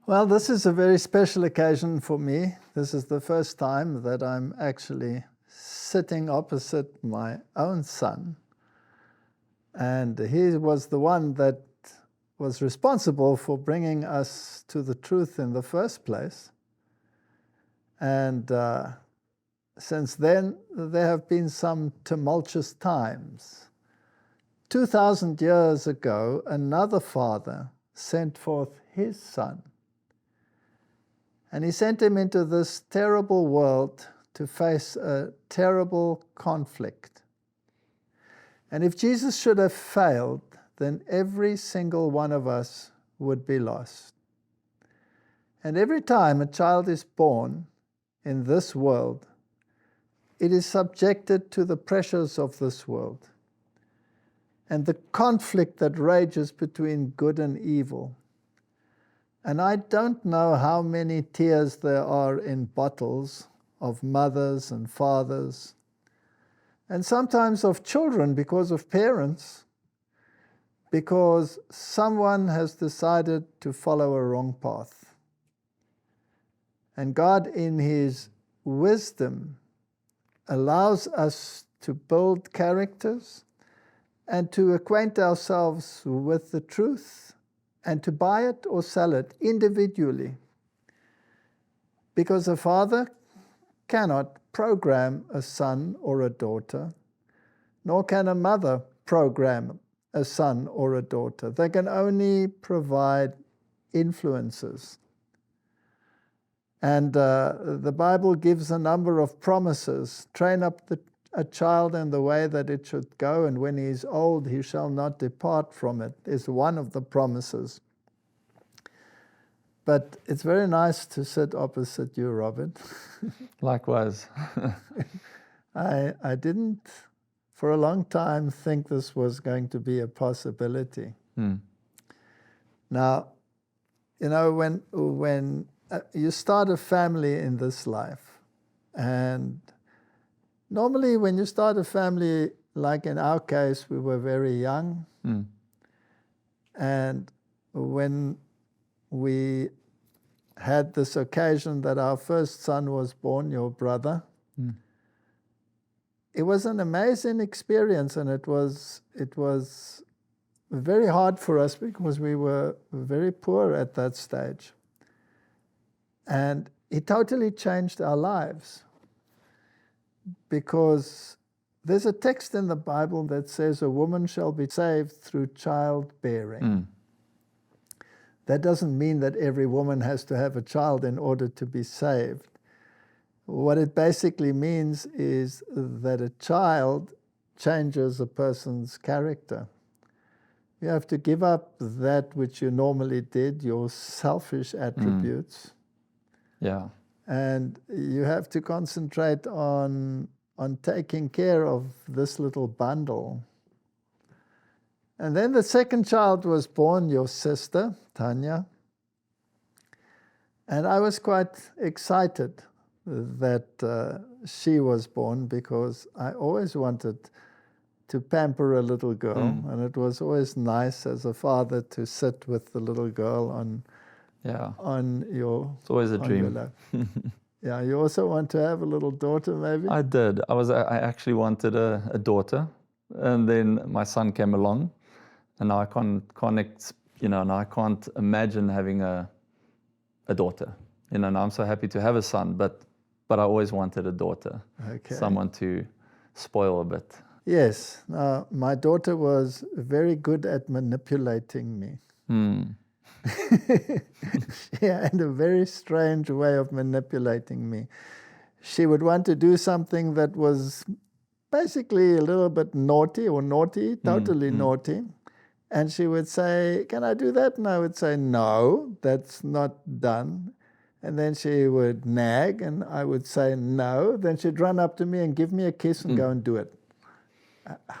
Well, this is a very special occasion for me. This is the first time that I'm actually sitting opposite my own son. And he was the one that was responsible for bringing us to the truth in the first place. And since then, there have been some tumultuous times. 2,000 years ago, another father sent forth his son. And he sent him into this terrible world to face a terrible conflict. And if Jesus should have failed, then every single one of us would be lost. And every time a child is born in this world, it is subjected to the pressures of this world and the conflict that rages between good and evil. And I don't know how many tears there are in bottles of mothers and fathers, and sometimes of children because of parents, because someone has decided to follow a wrong path. And God, in His wisdom, allows us to build characters and to acquaint ourselves with the truth and to buy it or sell it individually. Because a father cannot program a son or a daughter, nor can a mother program a son or a daughter. They can only provide influences. And the Bible gives a number of promises. Train up a child in the way that it should go, and when he is old, he shall not depart from it, is one of the promises. But it's very nice to sit opposite you, Robert. Likewise. I didn't, for a long time, think this was going to be a possibility. Now, you know, when you start a family in this life, and normally when you start a family, like in our case, we were very young. And when we had this occasion that our first son was born, your brother, it was an amazing experience, and it was very hard for us because we were very poor at that stage. And it totally changed our lives, because there's a text in the Bible that says a woman shall be saved through childbearing. That doesn't mean that every woman has to have a child in order to be saved. What it basically means is that a child changes a person's character. You have to give up that which you normally did, your selfish attributes. Yeah. And you have to concentrate on taking care of this little bundle. And then the second child was born, your sister, Tanya. And I was quite excited that she was born, because I always wanted to pamper a little girl. And it was always nice as a father to sit with the little girl on your... It's always a dream. Yeah, you also want to have a little daughter, maybe? I did. I actually wanted a daughter, and then my son came along, and now I now I can't imagine having a daughter. Now I'm so happy to have a son, but I always wanted a daughter, someone to spoil a bit. Yes. Now, my daughter was very good at manipulating me. She had a very strange way of manipulating me. She would want to do something that was basically a little bit naughty, totally naughty. And she would say, "Can I do that?" And I would say, "No, that's not done." And then she would nag, and I would say, "No." Then she'd run up to me and give me a kiss and go and do it.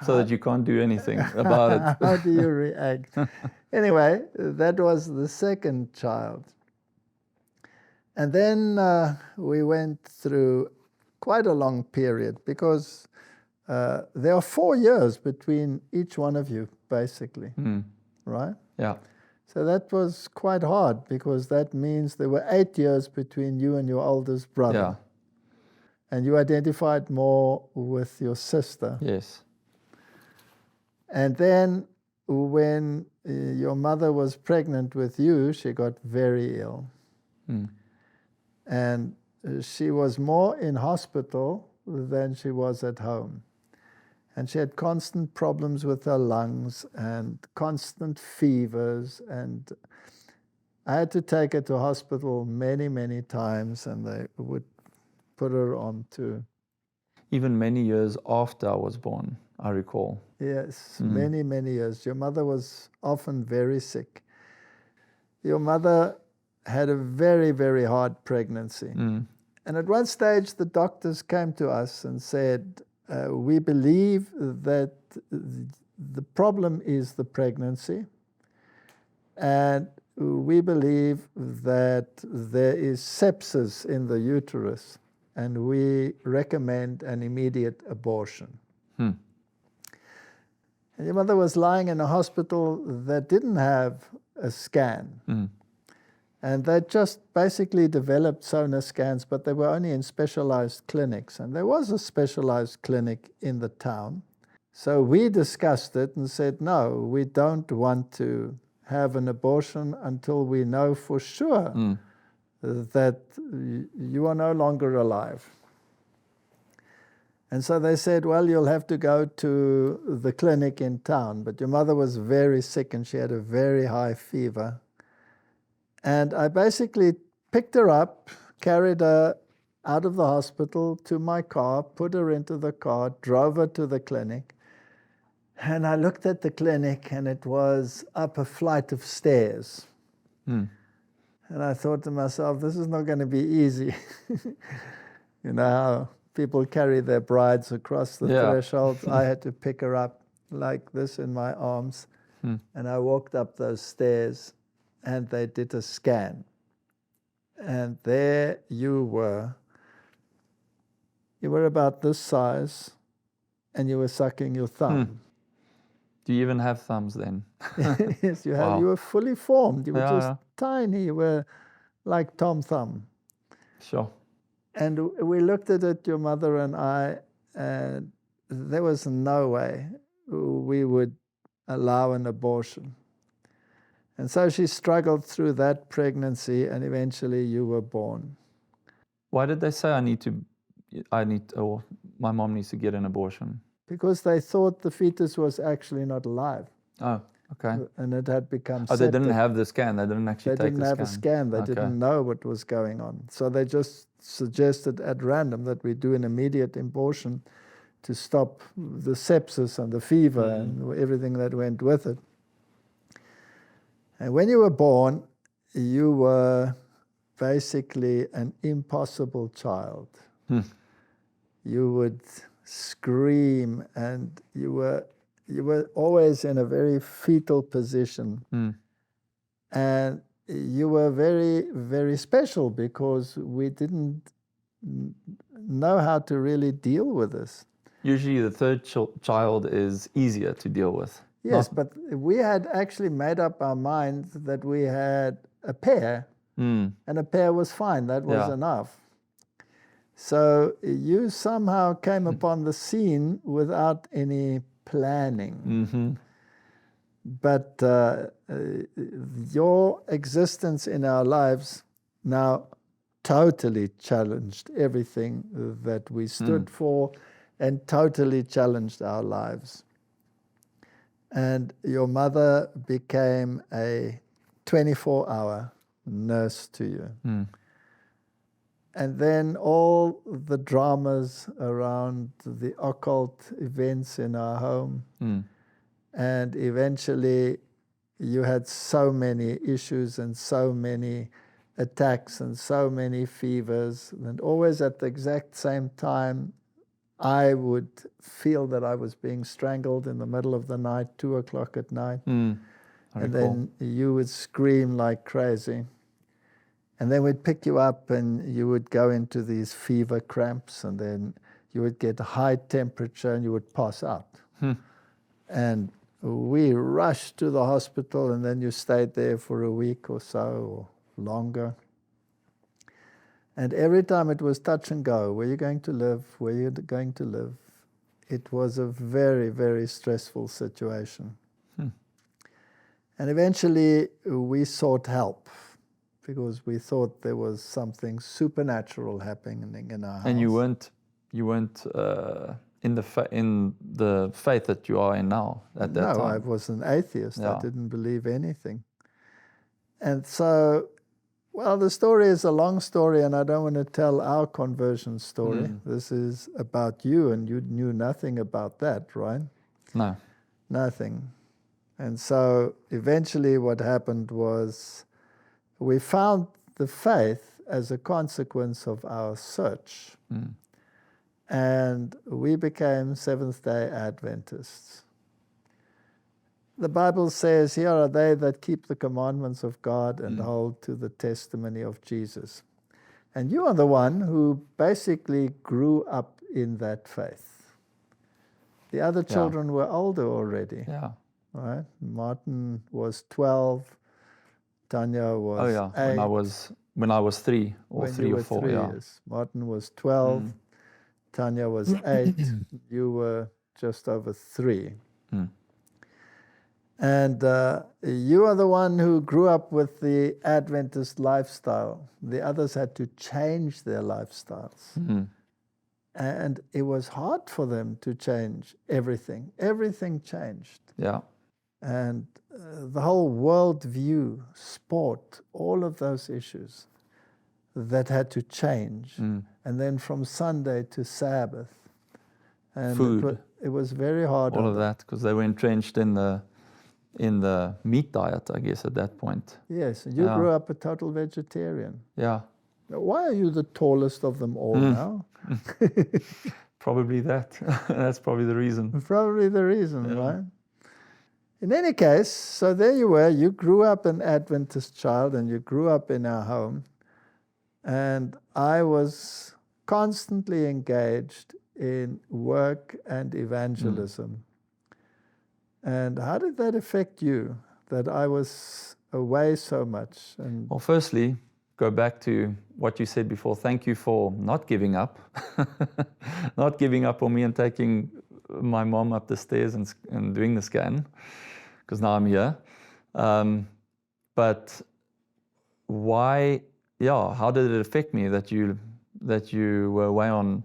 So that you can't do anything about it. How do you react? Anyway, that was the second child. And then we went through quite a long period, because there are 4 years between each one of you, basically, right? Yeah. So that was quite hard, because that means there were 8 years between you and your oldest brother. Yeah. And you identified more with your sister. Yes. And then when your mother was pregnant with you, she got very ill. And she was more in hospital than she was at home. And she had constant problems with her lungs and constant fevers. And I had to take her to hospital many, many times, and they would put her on to... Even many years after I was born, I recall. Yes, many, many years. Your mother was often very sick. Your mother had a very, very hard pregnancy. And at one stage, the doctors came to us and said, we believe that the problem is the pregnancy, and we believe that there is sepsis in the uterus, and we recommend an immediate abortion. And your mother was lying in a hospital that didn't have a scan. And they just basically developed sonar scans, but they were only in specialized clinics. And there was a specialized clinic in the town. So we discussed it and said, no, we don't want to have an abortion until we know for sure that you are no longer alive. And so they said, well, you'll have to go to the clinic in town. But your mother was very sick and she had a very high fever. And I basically picked her up, carried her out of the hospital to my car, put her into the car, drove her to the clinic. And I looked at the clinic, and it was up a flight of stairs. And I thought to myself, this is not going to be easy. You know how people carry their brides across the threshold? I had to pick her up like this in my arms. And I walked up those stairs, and they did a scan. And there you were. You were about this size, and you were sucking your thumb. Do you even have thumbs then? Yes, you had. Wow. You were fully formed. You were just tiny. You were like Tom Thumb. Sure. And we looked at it, your mother and I, and there was no way we would allow an abortion. And so she struggled through that pregnancy, and eventually you were born. Why did they say or my mom needs to get an abortion? Because they thought the fetus was actually not alive. Oh, okay. And it had become septic. They didn't have the scan. They didn't actually take the scan. They didn't have a scan. They didn't know what was going on. So they just suggested at random that we do an immediate abortion to stop the sepsis and the fever and everything that went with it. And when you were born, you were basically an impossible child. You would scream, and you were always in a very fetal position. And you were very, very special, because we didn't know how to really deal with this. Usually the third child is easier to deal with. Yes, but we had actually made up our minds that we had a pair, and a pair was fine. That was enough. So you somehow came upon the scene without any planning. But your existence in our lives now totally challenged everything that we stood for, and totally challenged our lives. And your mother became a 24-hour nurse to you. And then all the dramas around the occult events in our home. And eventually you had so many issues and so many attacks and so many fevers. And always at the exact same time, I would feel that I was being strangled in the middle of the night, 2 o'clock at night. And then you would scream like crazy. And then we'd pick you up, and you would go into these fever cramps, and then you would get a high temperature, and you would pass out. And we rushed to the hospital, and then you stayed there for a week or so, or longer. And every time it was touch and go. Where are you going to live? Where are you going to live? It was a very, very stressful situation. And eventually we sought help because we thought there was something supernatural happening in our house. And you weren't in the faith that you are in now at that time? No, I was an atheist. Yeah. I didn't believe anything. And so, well, the story is a long story, and I don't want to tell our conversion story. This is about you, and you knew nothing about that, right? No. Nothing. And so eventually what happened was we found the faith as a consequence of our search. And we became Seventh-day Adventists. The Bible says, here are they that keep the commandments of God and hold to the testimony of Jesus. And you are the one who basically grew up in that faith. The other children were older already. Yeah. Right? Martin was 12. Tanya was 8. When I was 3 or When 3 you or were 4. 3 years. Martin was 12. Tanya was 8. You were just over 3. And you are the one who grew up with the Adventist lifestyle. The others had to change their lifestyles. And it was hard for them to change everything. Everything changed. Yeah. And the whole world view, sport, all of those issues that had to change. And then from Sunday to Sabbath. And Food. It was very hard. All of that, because they were entrenched in the meat diet, I guess, at that point. Yes, you grew up a total vegetarian. Yeah. Why are you the tallest of them all now? Probably that. That's probably the reason. Probably the reason, right? In any case, so there you were. You grew up an Adventist child, and you grew up in our home. And I was constantly engaged in work and evangelism. And how did that affect you, that I was away so much? And well, firstly, go back to what you said before. Thank you for not giving up. Not giving up on me and taking my mom up the stairs and doing the scan, because now I'm here. But why, how did it affect me that you were away on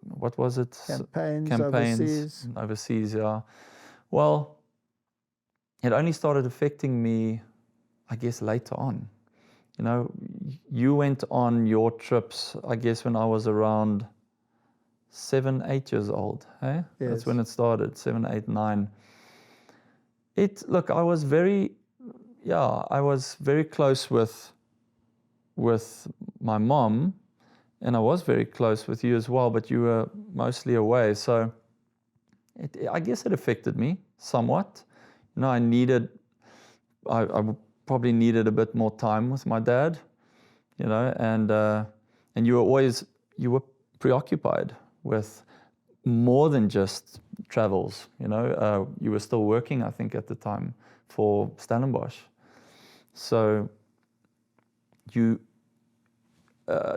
what was it? Campaigns overseas, yeah. Well, it only started affecting me, I guess, later on. You know, you went on your trips, I guess, when I was around 7, 8 years old. Hey? Yes. That's when it started, 7, 8, 9. Look, I was very close with my mom, and I was very close with you as well, but you were mostly away. So I guess it affected me somewhat. You know, I probably needed a bit more time with my dad, you know, and you were preoccupied with more than just travels, you know. You were still working, I think, at the time for Stellenbosch. So you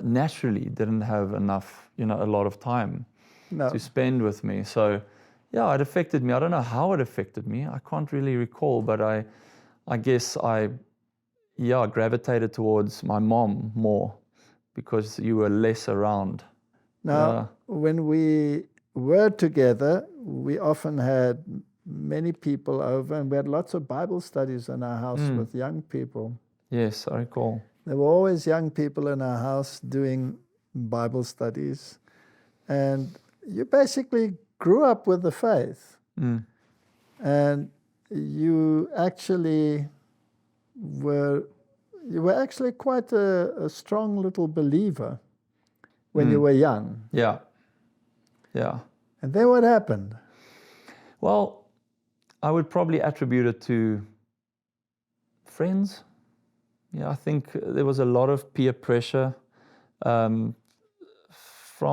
naturally didn't have enough, you know, a lot of time to spend with me. So yeah, it affected me. I don't know how it affected me. I can't really recall, but I guess I gravitated towards my mom more because you were less around. Now, when we were together, we often had many people over, and we had lots of Bible studies in our house with young people. Yes, I recall. There were always young people in our house doing Bible studies. And you basically grew up with the faith. And you actually were quite a strong little believer when you were young. Yeah. And then what happened? Well, I would probably attribute it to friends. Yeah, I think there was a lot of peer pressure from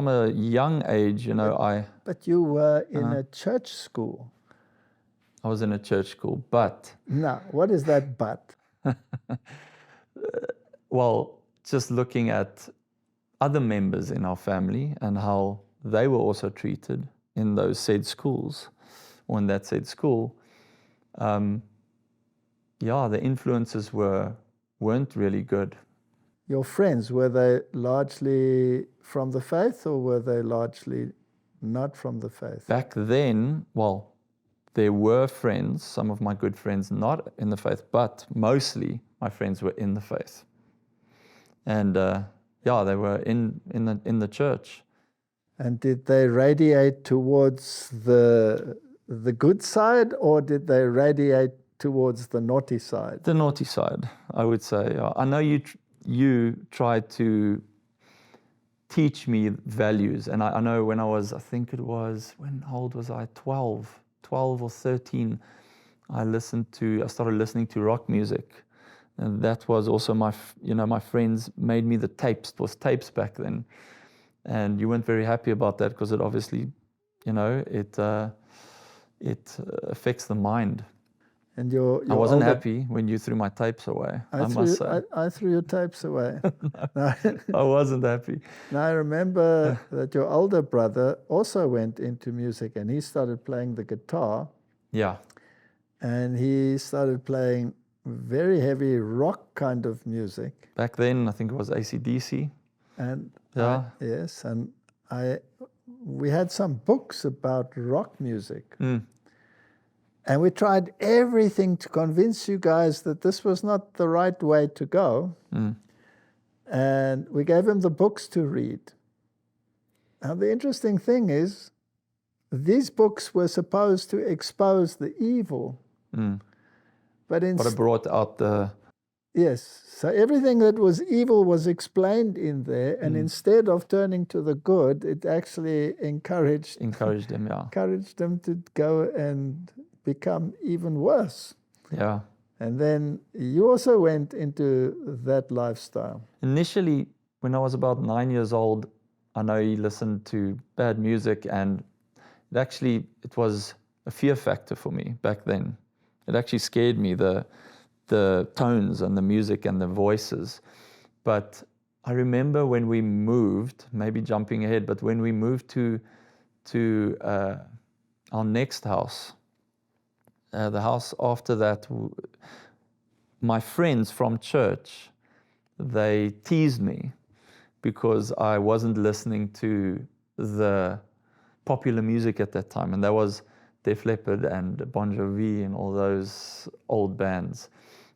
a young age, you know. But you were in a church school. I was in a church school, but Now, what is that but? well, just looking at other members in our family and how they were also treated in those said schools, or in that said school, the influences weren't really good. Your friends, were they largely from the faith, or were they largely not from the faith? Back then, well, there were friends, some of my good friends not in the faith, but mostly my friends were in the faith. And they were in the church. And did they radiate towards the good side, or did they radiate towards the naughty side? The naughty side, I would say. I know you tried to teach me values, and I know when I was, I think it was, how old was I? 12 or 13. I started listening to rock music, and that was also my friends made me the tapes. It was tapes back then, and you weren't very happy about that because it obviously, it affects the mind. And I wasn't happy when you threw my tapes away. I must say. I threw your tapes away. No. I wasn't happy. Now I remember that your older brother also went into music, and he started playing the guitar. Yeah. And he started playing very heavy rock kind of music. Back then, I think it was AC/DC. And yeah. Yes, and we had some books about rock music. And we tried everything to convince you guys that this was not the right way to go. And we gave him the books to read. Now, the interesting thing is, these books were supposed to expose the evil. But it brought out the... Yes, so everything that was evil was explained in there, and instead of turning to the good, it actually encouraged them, yeah. Encouraged them to go and become even worse. Yeah. And then you also went into that lifestyle. Initially, when I was about 9 years old, I know he listened to bad music, and it was a fear factor for me back then. It actually scared me, the tones and the music and the voices. But I remember when we moved, maybe jumping ahead, but when we moved to our next house, the house after that, my friends from church, they teased me because I wasn't listening to the popular music at that time. And that was Def Leppard and Bon Jovi and all those old bands.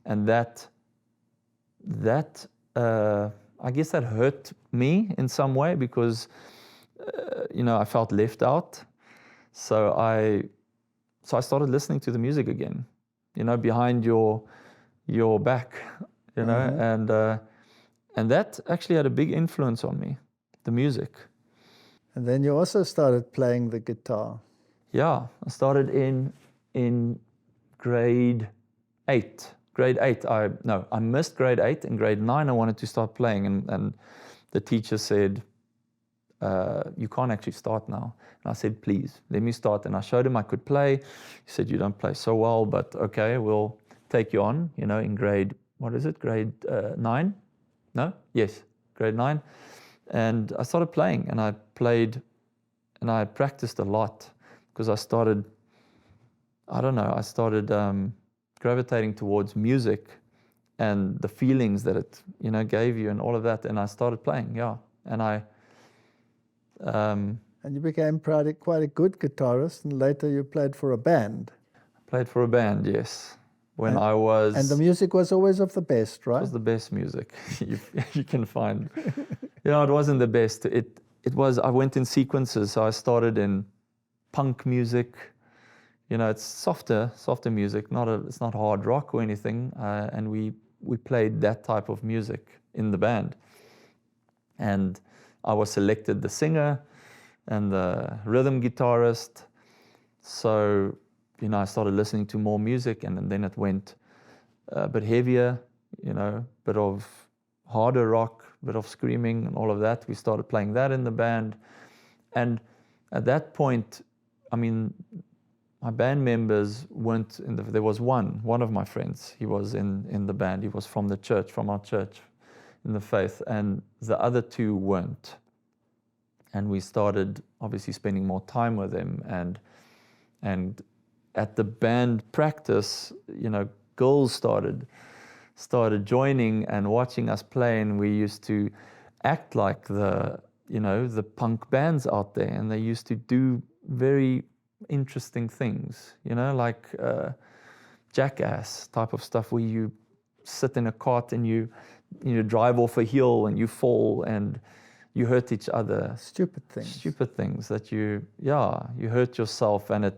And that I guess that hurt me in some way because, I felt left out. So I started listening to the music again, behind your back, and that actually had a big influence on me, the music. And then you also started playing the guitar. Yeah, I started in grade 8. Grade 8, I missed grade 8. In grade 9, I wanted to start playing, and the teacher said, you can't actually start now. And I said, please, let me start. And I showed him I could play. He said, you don't play so well, but okay, we'll take you on, in grade, grade 9? No? Yes, grade 9. And I started playing, and I played, and I practiced a lot because I started gravitating towards music and the feelings that it, gave you and all of that. And I started playing, yeah. And and you became quite a good guitarist, and later you played for a band. I played for a band, yes. And the music was always of the best, right? It was the best music you can find. It wasn't the best. It was, I went in sequences. So I started in punk music. It's softer music. It's not hard rock or anything. And we played that type of music in the band. And I was selected the singer and the rhythm guitarist. So, I started listening to more music, and then it went a bit heavier, bit of harder rock, bit of screaming and all of that. We started playing that in the band. And at that point, my band members weren't in there was one of my friends, he was in the band, he was from the church, from our church in the faith, and the other two weren't. And we started obviously spending more time with them, and at the band practice, girls started joining and watching us play, and we used to act like the punk bands out there, and they used to do very interesting things, like jackass type of stuff, where you sit in a cart and you drive off a hill and you fall and you hurt each other. Stupid things that you hurt yourself, and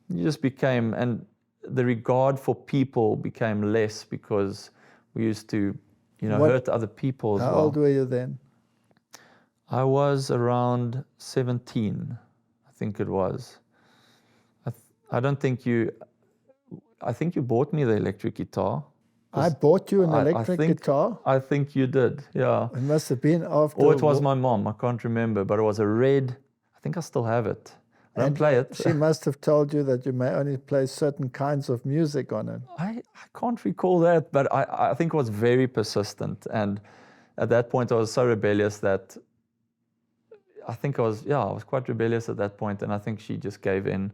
you just became, and the regard for people became less because we used to, hurt other people as well. How old were you then? I was around 17, I think it was. I think you bought me the electric guitar. I bought you an electric guitar? I think you did, yeah. It must have been after... Or it was my mom, I can't remember, but it was a red, I think I still have it. I don't play it. She must have told you that you may only play certain kinds of music on it. I can't recall that, but I think it was very persistent. And at that point I was so rebellious that I was quite rebellious at that point, and I think she just gave in,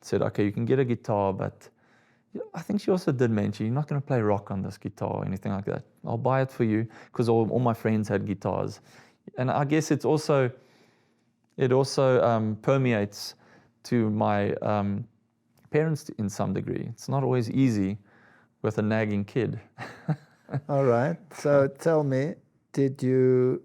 said, okay, you can get a guitar, but I think she also did mention, you're not going to play rock on this guitar or anything like that. I'll buy it for you, because all my friends had guitars. And I guess it also permeates to my parents in some degree. It's not always easy with a nagging kid. All right. So tell me, did you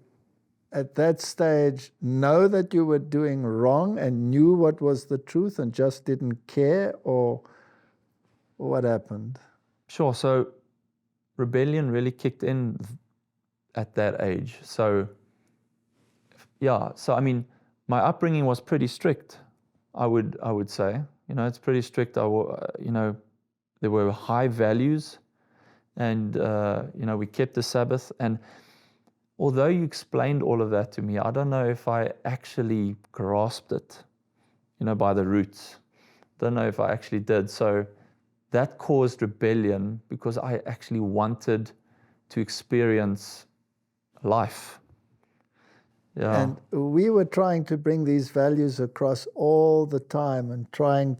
at that stage know that you were doing wrong and knew what was the truth and just didn't care, or what happened? Sure. So rebellion really kicked in at that age. So I mean, my upbringing was pretty strict, I would say. It's pretty strict. There were high values, and we kept the Sabbath. And although you explained all of that to me, I don't know if I actually grasped it, by the roots. Don't know if I actually did. So that caused rebellion, because I actually wanted to experience life. Yeah. And we were trying to bring these values across all the time, and trying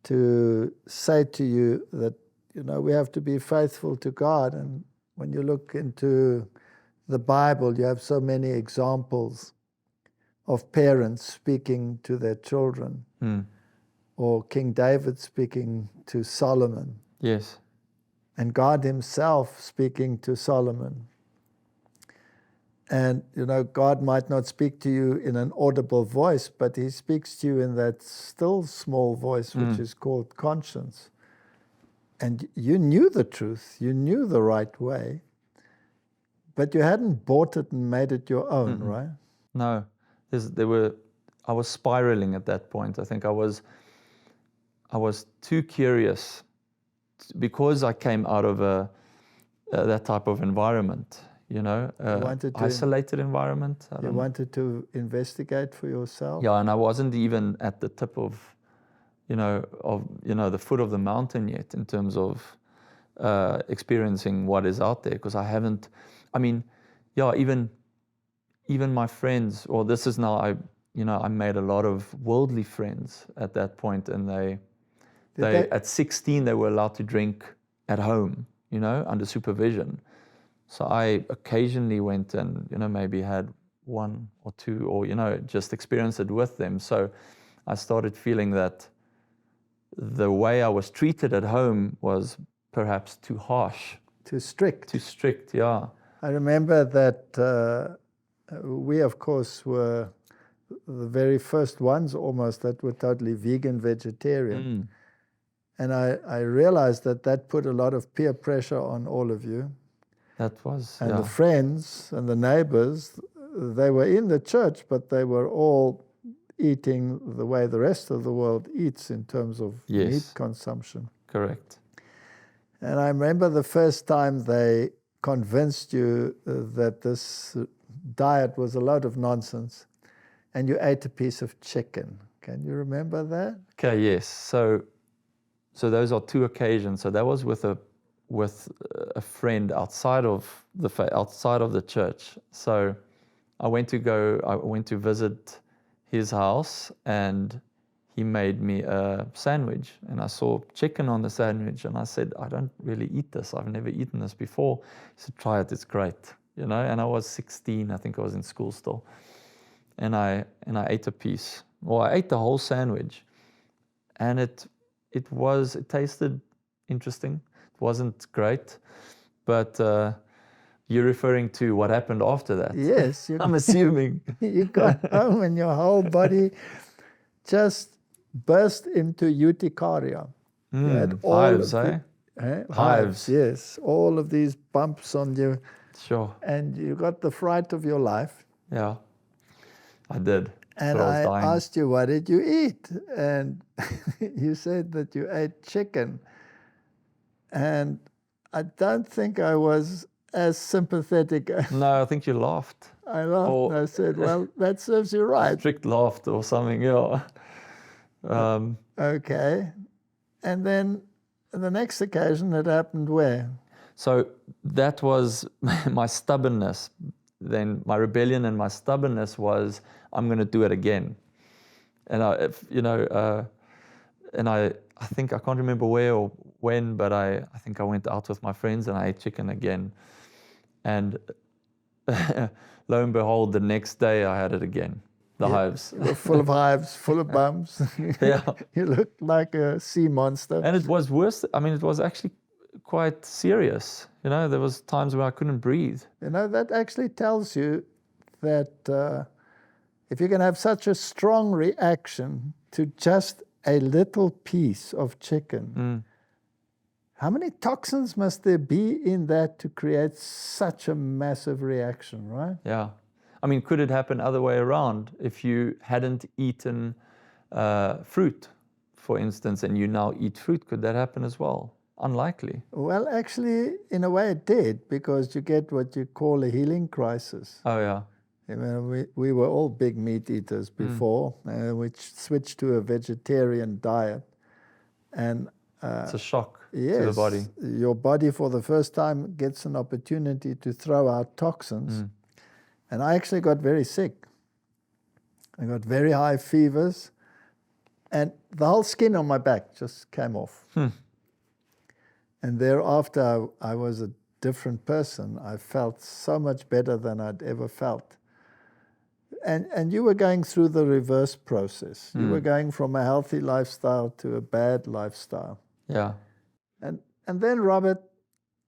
to say to you that, we have to be faithful to God. And when you look into the Bible, you have so many examples of parents speaking to their children, or King David speaking to Solomon. Yes. And God himself speaking to Solomon. And, God might not speak to you in an audible voice, but he speaks to you in that still small voice, which is called conscience. And you knew the truth, you knew the right way, but you hadn't bought it and made it your own, right? No. I was spiraling at that point. I think I was too curious, because I came out of that type of environment, isolated environment. You wanted to investigate for yourself? Yeah, and I wasn't even at the tip of the foot of the mountain yet in terms of experiencing what is out there, because I haven't. I mean, even my friends. Well, this is now I made a lot of worldly friends at that point, and they at 16 they were allowed to drink at home, under supervision. So I occasionally went and maybe had one or two, or just experienced it with them. So I started feeling that the way I was treated at home was perhaps too harsh, too strict. Too strict, yeah. I remember that we, of course, were the very first ones almost that were totally vegan, vegetarian. And I realized that put a lot of peer pressure on all of you. That was, and the friends and the neighbors, they were in the church, but they were all eating the way the rest of the world eats in terms of meat consumption. Correct. And I remember the first time they convinced you that this diet was a load of nonsense, and you ate a piece of chicken. Can you remember that? Okay, yes. So those are two occasions. So that was with a friend outside of the church. So I went to visit his house, and he made me a sandwich, and I saw chicken on the sandwich, and I said, I don't really eat this. I've never eaten this before. He said, try it, it's great, you know. And I was 16, I think I was in school still, and I ate a piece. Well, I ate the whole sandwich, and it tasted interesting. It wasn't great, but you're referring to what happened after that. Yes. I'm assuming. You got home and your whole body just burst into urticaria. You had all Hives, of Hives. Yes. All of these bumps on you. Sure. And you got the fright of your life. Yeah, I did. And I asked you, what did you eat? And you said that you ate chicken. And I don't think I was as sympathetic. No, I think you laughed. I laughed. I said, well, that serves you right. Strict laughter or something, yeah. Okay. And then the next occasion, it happened where? So that was my stubbornness. Then my rebellion and my stubbornness was, I'm going to do it again. And I think, I can't remember where or when, but I think I went out with my friends and I ate chicken again. And lo and behold, the next day I had it again. The hives. You were full of hives, full of bumps. Yeah. You looked like a sea monster. And it was worse. I mean, it was actually quite serious. You know, there was times where I couldn't breathe. You know, that actually tells you that if you can have such a strong reaction to just a little piece of chicken, how many toxins must there be in that to create such a massive reaction, right? Yeah. I mean, could it happen other way around? If you hadn't eaten fruit, for instance, and you now eat fruit, could that happen as well? Unlikely. Well, actually, in a way it did, because you get what you call a healing crisis. Oh, yeah. I mean, we were all big meat eaters before, which switched to a vegetarian diet. And it's a shock yes, to the body. Your body, for the first time, gets an opportunity to throw out toxins. And I actually got very sick. I got very high fevers, and the whole skin on my back just came off. And thereafter, I was a different person. I felt so much better than I'd ever felt. And you were going through the reverse process. You were going from a healthy lifestyle to a bad lifestyle. Yeah. And then, Robert,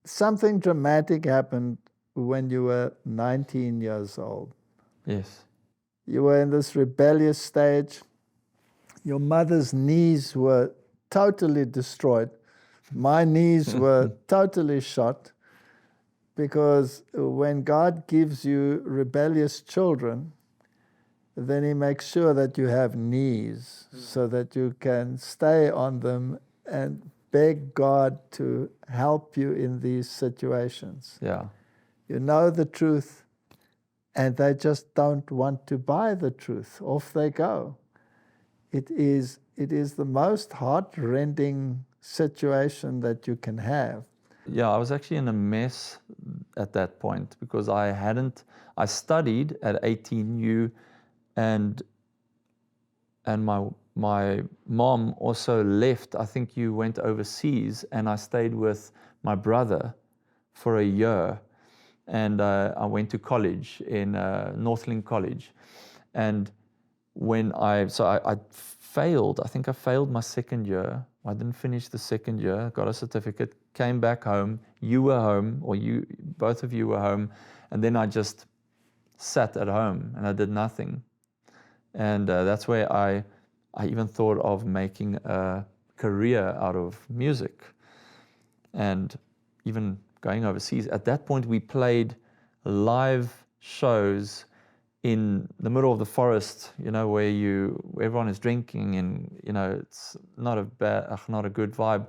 something dramatic happened when you were 19 years old. Yes. You were in this rebellious stage. Your mother's knees were totally destroyed. My knees were totally shot, because when God gives you rebellious children, then he makes sure that you have knees so that you can stay on them and beg God to help you in these situations. Yeah. You know the truth, and they just don't want to buy the truth. Off they go. It is the most heart-rending situation that you can have. Yeah, I was actually in a mess at that point, because I studied at 18U, and my mom also left. I think you went overseas, and I stayed with my brother for a year. And I went to college in Northlink College. And when I failed, I think I failed my second year. I didn't finish the second year, got a certificate, came back home. You were home, or both of you were home. And then I just sat at home and I did nothing. And that's where I even thought of making a career out of music and even going overseas. At that point, we played live shows in the middle of the forest, you know, where everyone is drinking, and you know, it's not a good vibe.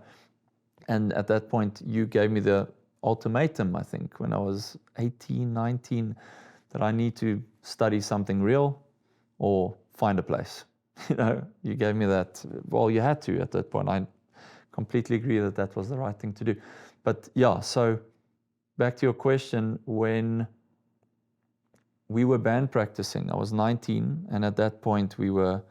And at that point, you gave me the ultimatum, I think, when I was 18, 19, that I need to study something real, or find a place. You know, you gave me that. Well, you had to at that point. I completely agree that that was the right thing to do. But yeah, so back to your question, when we were band practicing, I was 19, and at that point we were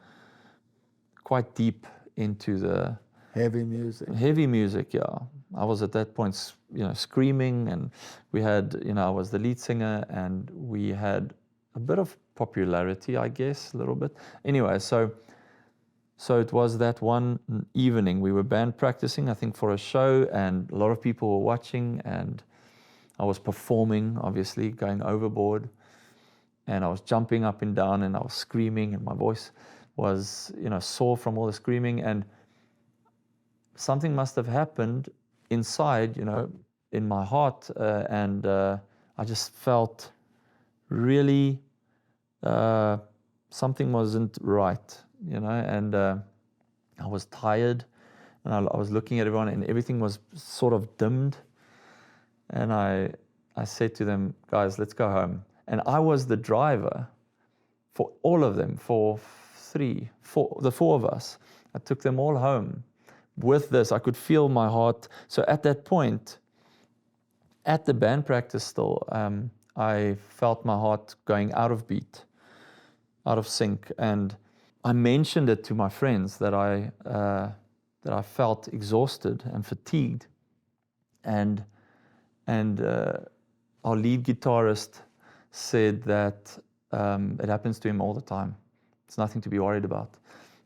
quite deep into the Heavy music. heavy music. Yeah, I was at that point, you know, screaming, and we had, you know, I was the lead singer, and we had a bit of popularity, I guess, a little bit. Anyway, so it was that one evening we were band practicing, I think, for a show, and a lot of people were watching, and I was performing, obviously, going overboard, and I was jumping up and down, and I was screaming, and my voice was, you know, sore from all the screaming, and something must have happened inside, you know, in my heart, and I just felt really something wasn't right, you know, and I was tired, and I was looking at everyone, and everything was sort of dimmed, and I said to them, guys, let's go home. And I was the driver for all of them, the four of us. I took them all home with this. I could feel my heart. So at that point, at the band practice still, I felt my heart going out of beat, out of sync. And I mentioned it to my friends that I felt exhausted and fatigued. And our lead guitarist said that it happens to him all the time. It's nothing to be worried about.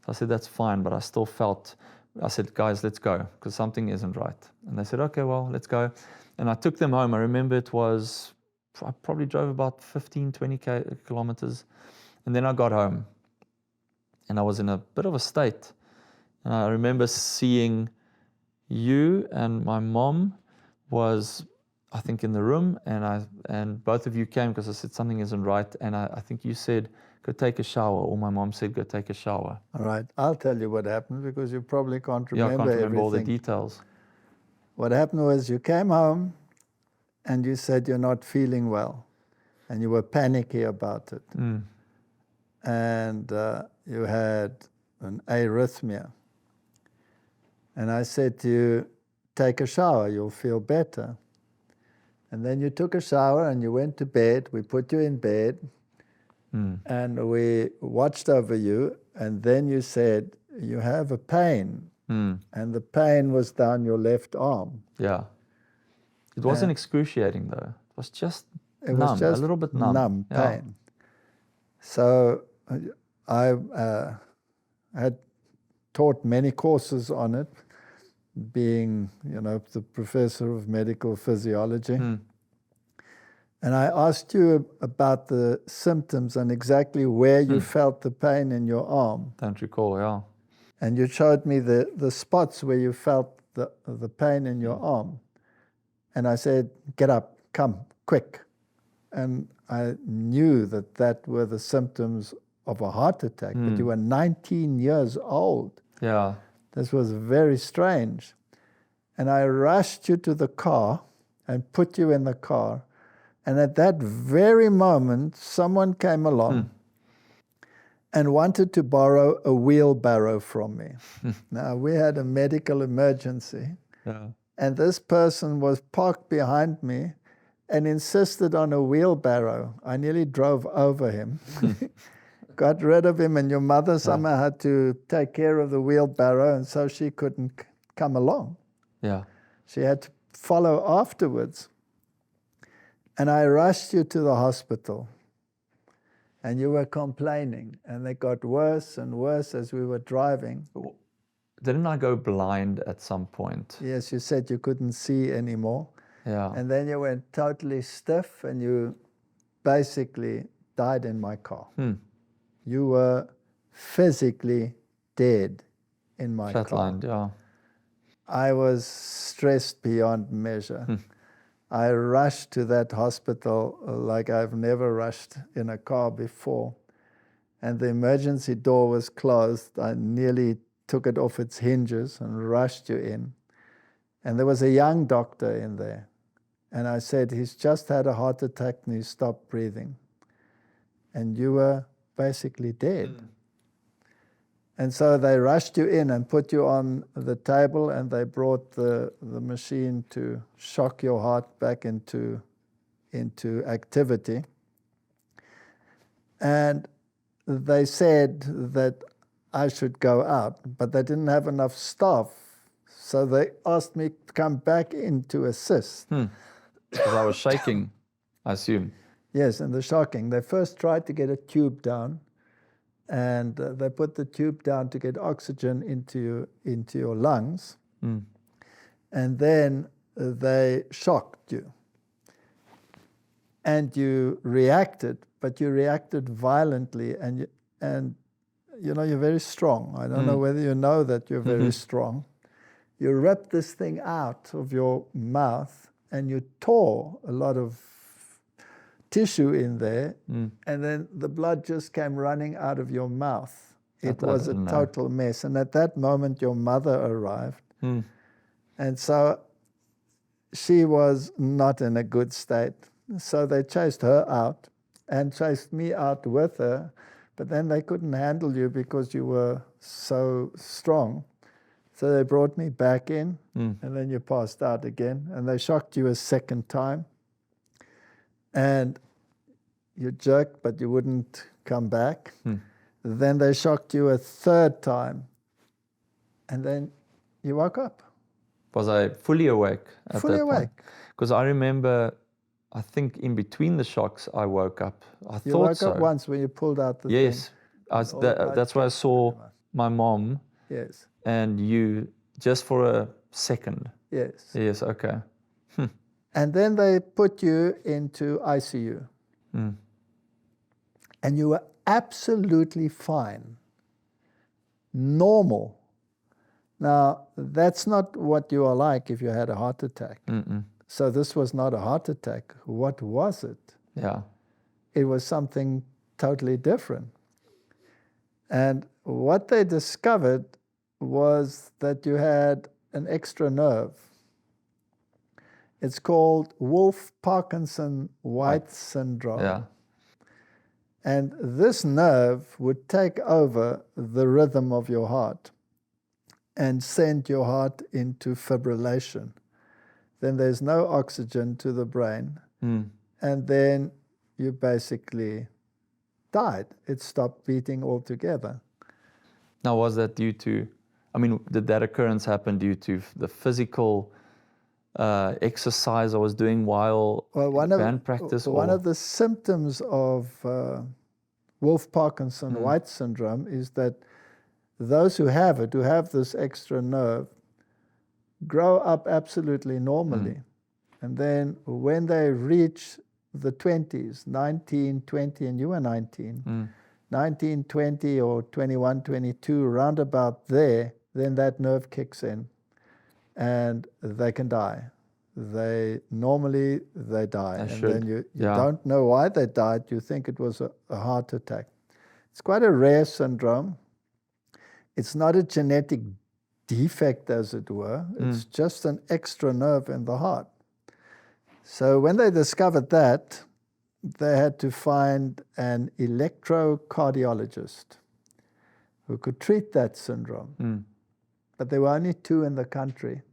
So I said, that's fine, but I still felt, I said, guys, let's go, because something isn't right. And they said, okay, well, let's go. And I took them home. I remember I probably drove about 15, 20 kilometers. And then I got home, and I was in a bit of a state. And I remember seeing you, and my mom was, I think, in the room, and both of you came because I said something isn't right, and I think you said, go take a shower, or my mom said, go take a shower. All right, I'll tell you what happened, because you probably can't remember I can't remember everything. all the details. What happened was you came home and you said you're not feeling well, and you were panicky about it. And you had an arrhythmia. And I said to you, take a shower, you'll feel better. And then you took a shower and you went to bed. We put you in bed, and we watched over you. And then you said, you have a pain. And the pain was down your left arm. Yeah. It wasn't excruciating, though. It was just It numb, was just a little bit numb. pain. So I had taught many courses on it, being, you know, the professor of medical physiology. And I asked you about the symptoms and exactly where you felt the pain in your arm. Don't recall, yeah. And you showed me the spots where you felt the pain in your arm. And I said, get up, come, quick. And I knew that were the symptoms of a heart attack, but you were 19 years old. Yeah. This was very strange. And I rushed you to the car and put you in the car. And at that very moment, someone came along and wanted to borrow a wheelbarrow from me. Now, we had a medical emergency. Yeah. And this person was parked behind me and insisted on a wheelbarrow. I nearly drove over him. Got rid of him, and your mother somehow had to take care of the wheelbarrow, and so she couldn't come along. Yeah. She had to follow afterwards. And I rushed you to the hospital, and you were complaining, and it got worse and worse as we were driving. Didn't I go blind at some point? Yes, you said you couldn't see anymore. Yeah. And then you went totally stiff, and you basically died in my car. You were physically dead in my car. Flatlined, yeah. I was stressed beyond measure. I rushed to that hospital like I've never rushed in a car before. And the emergency door was closed. I nearly took it off its hinges and rushed you in. And there was a young doctor in there. And I said, he's just had a heart attack and he stopped breathing. And you were basically dead. And so they rushed you in and put you on the table, and they brought the machine to shock your heart back into activity. And they said that I should go out, but they didn't have enough staff. So they asked me to come back in to assist. Because I was shaking, I assume. Yes, and the shocking. They first tried to get a tube down, and they put the tube down to get oxygen into your lungs. And then they shocked you. And you reacted, but you reacted violently, and you know, you're very strong. I don't know whether you know that you're very strong. You ripped this thing out of your mouth, and you tore a lot of tissue in there, and then the blood just came running out of your mouth. It was a total mess. And at that moment, your mother arrived. And so she was not in a good state. So they chased her out and chased me out with her. But then they couldn't handle you because you were so strong. So they brought me back in, and then you passed out again. And they shocked you a second time. And you jerked, but you wouldn't come back. Then they shocked you a third time. And then you woke up. Was I fully awake at Fully that awake. Because I remember, I think in between the shocks, I woke up. You woke up once when you pulled out the thing. Yes. That's where I saw my mom Yes. and you just for a second. Yes. Yes, okay. And then they put you into ICU. And you were absolutely fine. Normal. Now, that's not what you are like if you had a heart attack. So this was not a heart attack. What was it? Yeah. It was something totally different. And what they discovered was that you had an extra nerve. It's called Wolff-Parkinson-White syndrome. Yeah. And this nerve would take over the rhythm of your heart and send your heart into fibrillation. Then there's no oxygen to the brain. And then you basically died. It stopped beating altogether. Now, was that due to, I mean, did that occurrence happen due to the physical exercise I was doing while band practice? One of the symptoms of Wolff-Parkinson-White syndrome is that those who have it, who have this extra nerve, grow up absolutely normally. And then when they reach the 20s, 19, 20, and you were 19, 19, 20, or 21, 22, round about there, then that nerve kicks in and they can die. They die. And then you don't know why they died. You think it was a heart attack. It's quite a rare syndrome. It's not a genetic defect, as it were. It's just an extra nerve in the heart. So when they discovered that, they had to find an electrocardiologist who could treat that syndrome. But there were only 2 in the country,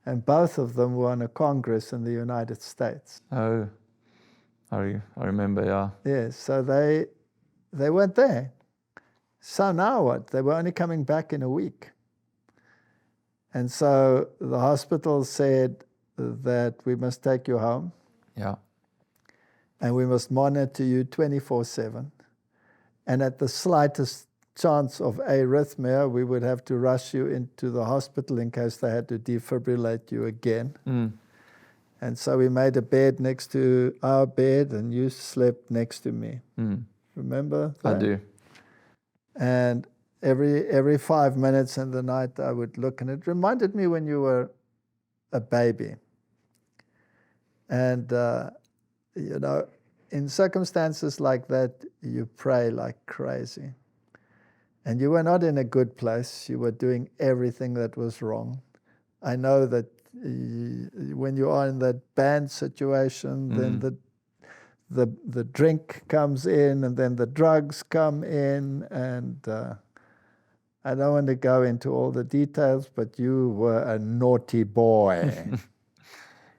and both of them were on a congress in the United States. Oh, I remember, yeah. Yes, so they weren't there. So now what? They were only coming back in a week. And so the hospital said that we must take you home. Yeah. And we must monitor you 24/7. And at the slightest chance of arrhythmia, we would have to rush you into the hospital in case they had to defibrillate you again. And so we made a bed next to our bed, and you slept next to me. Remember that? I do. And every 5 minutes in the night, I would look, and it reminded me when you were a baby. And you know, in circumstances like that, you pray like crazy. And you were not in a good place. You were doing everything that was wrong. I know that when you are in that band situation, then the drink comes in, and then the drugs come in, and I don't want to go into all the details, but you were a naughty boy.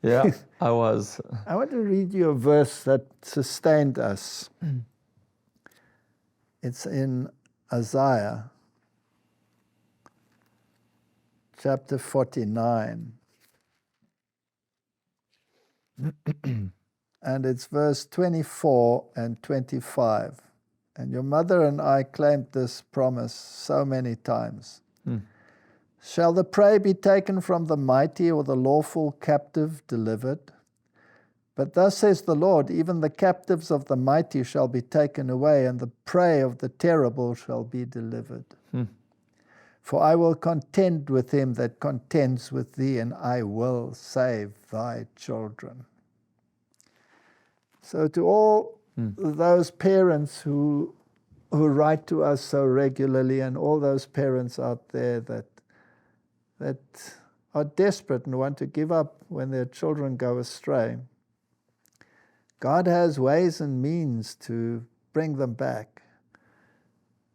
Yeah, I was. I want to read you a verse that sustained us. It's in Isaiah chapter 49. And it's verse 24 and 25. And your mother and I claimed this promise so many times. Shall the prey be taken from the mighty, or the lawful captive delivered? But thus says the Lord, even the captives of the mighty shall be taken away, and the prey of the terrible shall be delivered. For I will contend with him that contends with thee, and I will save thy children. So to all those parents who write to us so regularly, and all those parents out there that are desperate and want to give up when their children go astray, God has ways and means to bring them back.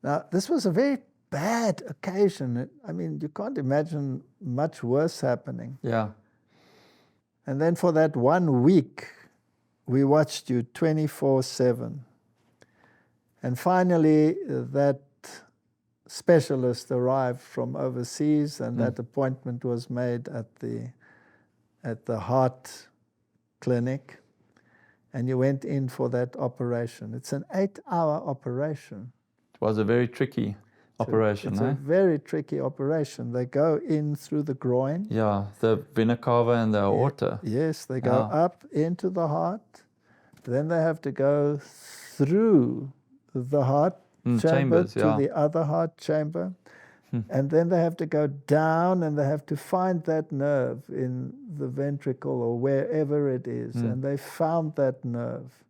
Now, this was a very bad occasion. I mean, you can't imagine much worse happening. Yeah. And then for that 1 week, we watched you 24/7. And finally, that specialist arrived from overseas, and that appointment was made at the heart clinic, and you went in for that operation. It's an 8-hour operation. It was a very tricky operation. It's a very tricky operation. They go in through the groin. Yeah, the vena cava and the aorta. Yes, they go up into the heart. Then they have to go through the heart chamber to the other heart chamber. And then they have to go down, and they have to find that nerve in the ventricle or wherever it is. And they found that nerve.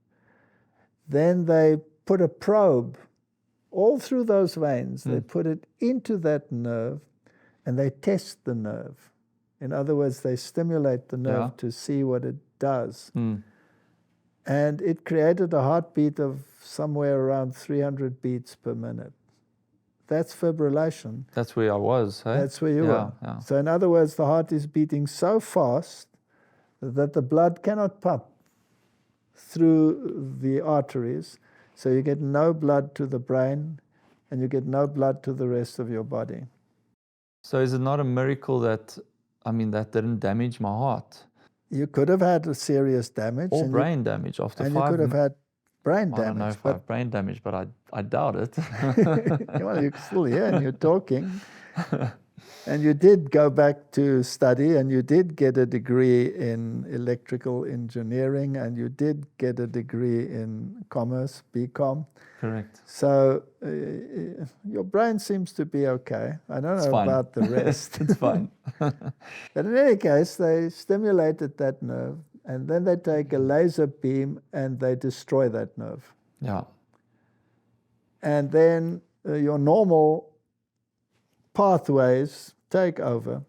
Then they put a probe all through those veins. They put it into that nerve, and they test the nerve. In other words, they stimulate the nerve to see what it does. And it created a heartbeat of somewhere around 300 beats per minute. That's fibrillation. That's where I was, hey? That's where you were. Yeah. So in other words, the heart is beating so fast that the blood cannot pump through the arteries. So you get no blood to the brain, and you get no blood to the rest of your body. So is it not a miracle that didn't damage my heart? You could have had a serious damage. Or brain damage after 5 And you could have had brain damage. I don't know if I have brain damage, but I doubt it. Well, you're still here and you're talking. And you did go back to study, and you did get a degree in electrical engineering, and you did get a degree in commerce, BCom. Correct. So your brain seems to be okay. I don't know about the rest. It's fine. But in any case, they stimulated that nerve, and then they take a laser beam and they destroy that nerve. Yeah. And then your normal pathways take over,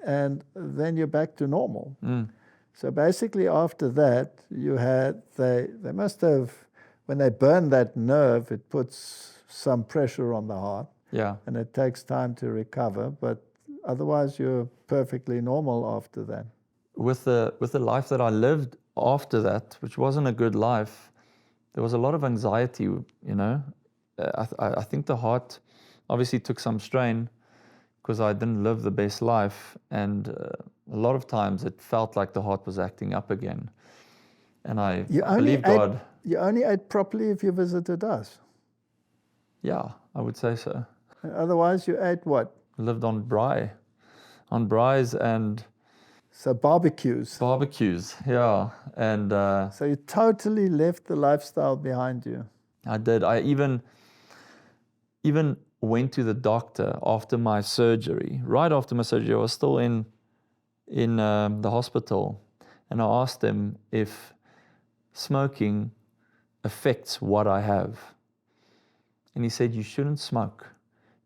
and then you're back to normal. So basically after that, they must have, when they burn that nerve, it puts some pressure on the heart. Yeah. And it takes time to recover, but otherwise you're perfectly normal after that. With the life that I lived after that, which wasn't a good life, there was a lot of anxiety, you know. I think the heart obviously took some strain because I didn't live the best life, and a lot of times it felt like the heart was acting up again. And I believe God. You only ate properly if you visited us. Yeah, I would say so. Otherwise you ate what? Lived on braais and... So barbecues. Barbecues, yeah. And so you totally left the lifestyle behind you. I did. I even went to the doctor after my surgery. Right after my surgery, I was still in the hospital, and I asked him if smoking affects what I have. And he said, "You shouldn't smoke."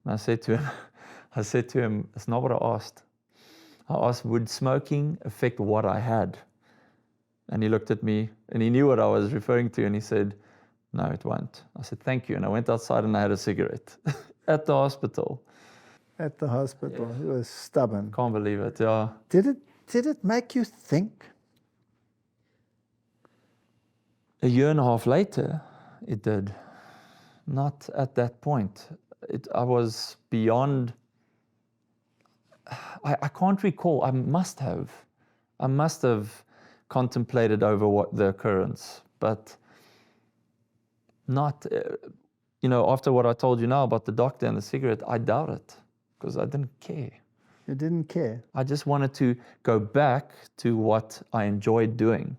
And I said to him, "It's not what I asked. I asked, would smoking affect what I had?" And he looked at me and he knew what I was referring to and he said, no, it won't. I said, thank you. And I went outside and I had a cigarette at the hospital. At the hospital. He was stubborn. Can't believe it, yeah. Did it make you think? A year and a half later, it did. Not at that point. I was beyond, I can't recall. I must have contemplated over what the occurrence, but not, after what I told you now about the doctor and the cigarette, I doubt it because I didn't care. You didn't care? I just wanted to go back to what I enjoyed doing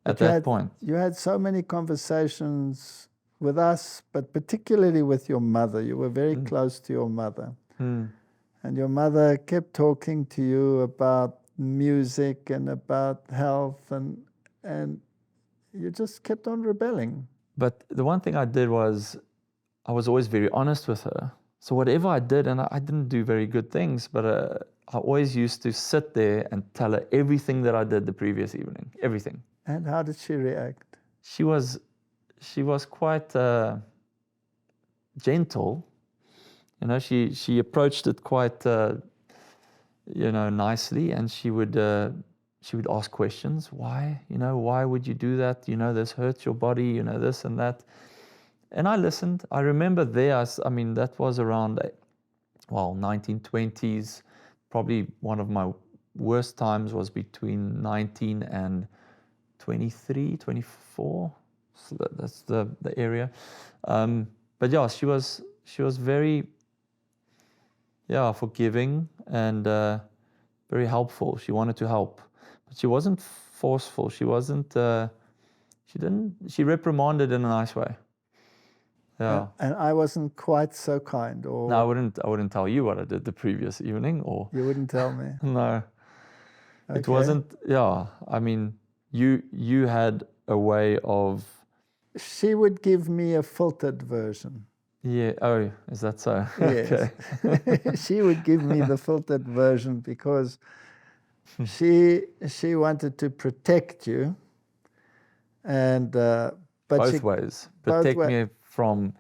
at that point. You had so many conversations with us, but particularly with your mother. You were very close to your mother. And your mother kept talking to you about music and about health, and you just kept on rebelling. But the one thing I did was I was always very honest with her. So whatever I did, and I didn't do very good things, but I always used to sit there and tell her everything that I did the previous evening, everything. And how did she react? She was quite gentle. She approached it quite nicely, and she would ask questions. Why? Why would you do that? This hurts your body, this and that. And I listened. I remember that was around, 1920s. Probably one of my worst times was between 19 and 23, 24. So that's the area. But yeah, she was very, forgiving and very helpful. She wanted to help, but she wasn't forceful. She wasn't. She reprimanded in a nice way. Yeah. And I wasn't quite so kind, or no, I wouldn't tell you what I did the previous evening, or you wouldn't tell me. No, Okay. It wasn't. Yeah, I mean, you had a way of. She would give me a filtered version. Yeah. Oh, is that so? Yes. Okay. She would give me the filtered version because she wanted to protect you, and but both ways. Protect me from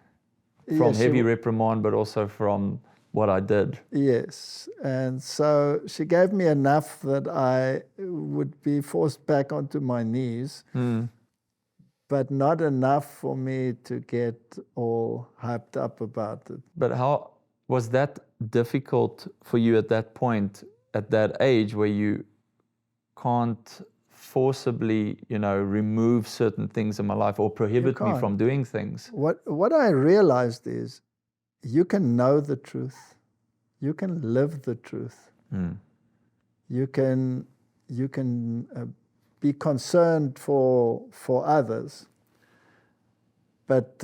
heavy reprimand, but also from what I did. Yes, and so she gave me enough that I would be forced back onto my knees, but not enough for me to get all hyped up about it. But how was that difficult for you at that point, at that age, where you can't forcibly, remove certain things in my life or prohibit me from doing things? What I realized is, you can know the truth, you can live the truth, you can be concerned for others, but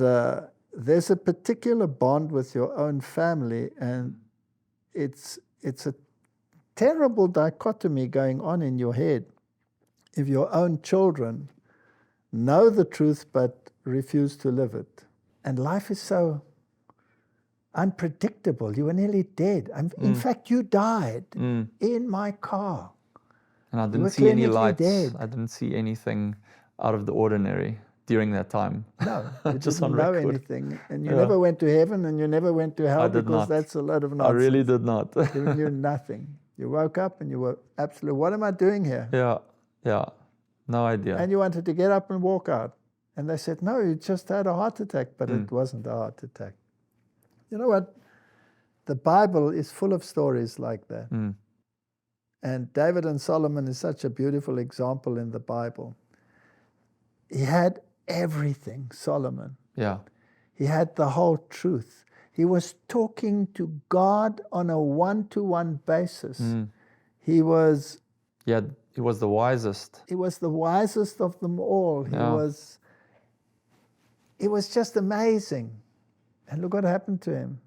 there's a particular bond with your own family, and it's a terrible dichotomy going on in your head. If your own children know the truth but refuse to live it. And life is so unpredictable. You were nearly dead. In fact, you died in my car. And I didn't see any lights. Dead. I didn't see anything out of the ordinary during that time. No, you just didn't know anything. And you never went to heaven and you never went to hell, because that's a lot of nonsense. I really did not. You knew nothing. You woke up and you were absolutely, what am I doing here? Yeah, no idea. And you wanted to get up and walk out. And they said, no, you just had a heart attack. But it wasn't a heart attack. You know what? The Bible is full of stories like that. And David and Solomon is such a beautiful example in the Bible. He had everything, Solomon. Yeah. He had the whole truth. He was talking to God on a one-to-one basis. He was... Yeah, he was the wisest. He was the wisest of them all. It was just amazing. And look what happened to him.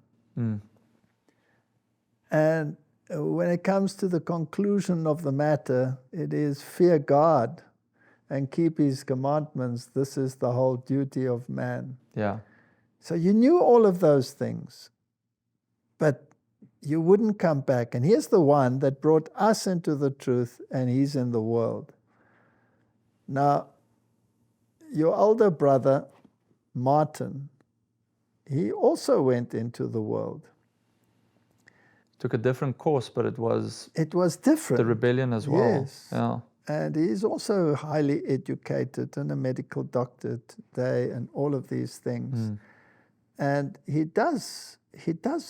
And when it comes to the conclusion of the matter, it is fear God and keep his commandments. This is the whole duty of man. Yeah. So you knew all of those things, but you wouldn't come back. And here's the one that brought us into the truth, and he's in the world. Now, your older brother, Martin, he also went into the world. Took a different course, but it was different. The rebellion as well. Yes. Yeah. And he's also highly educated and a medical doctor today and all of these things. And he does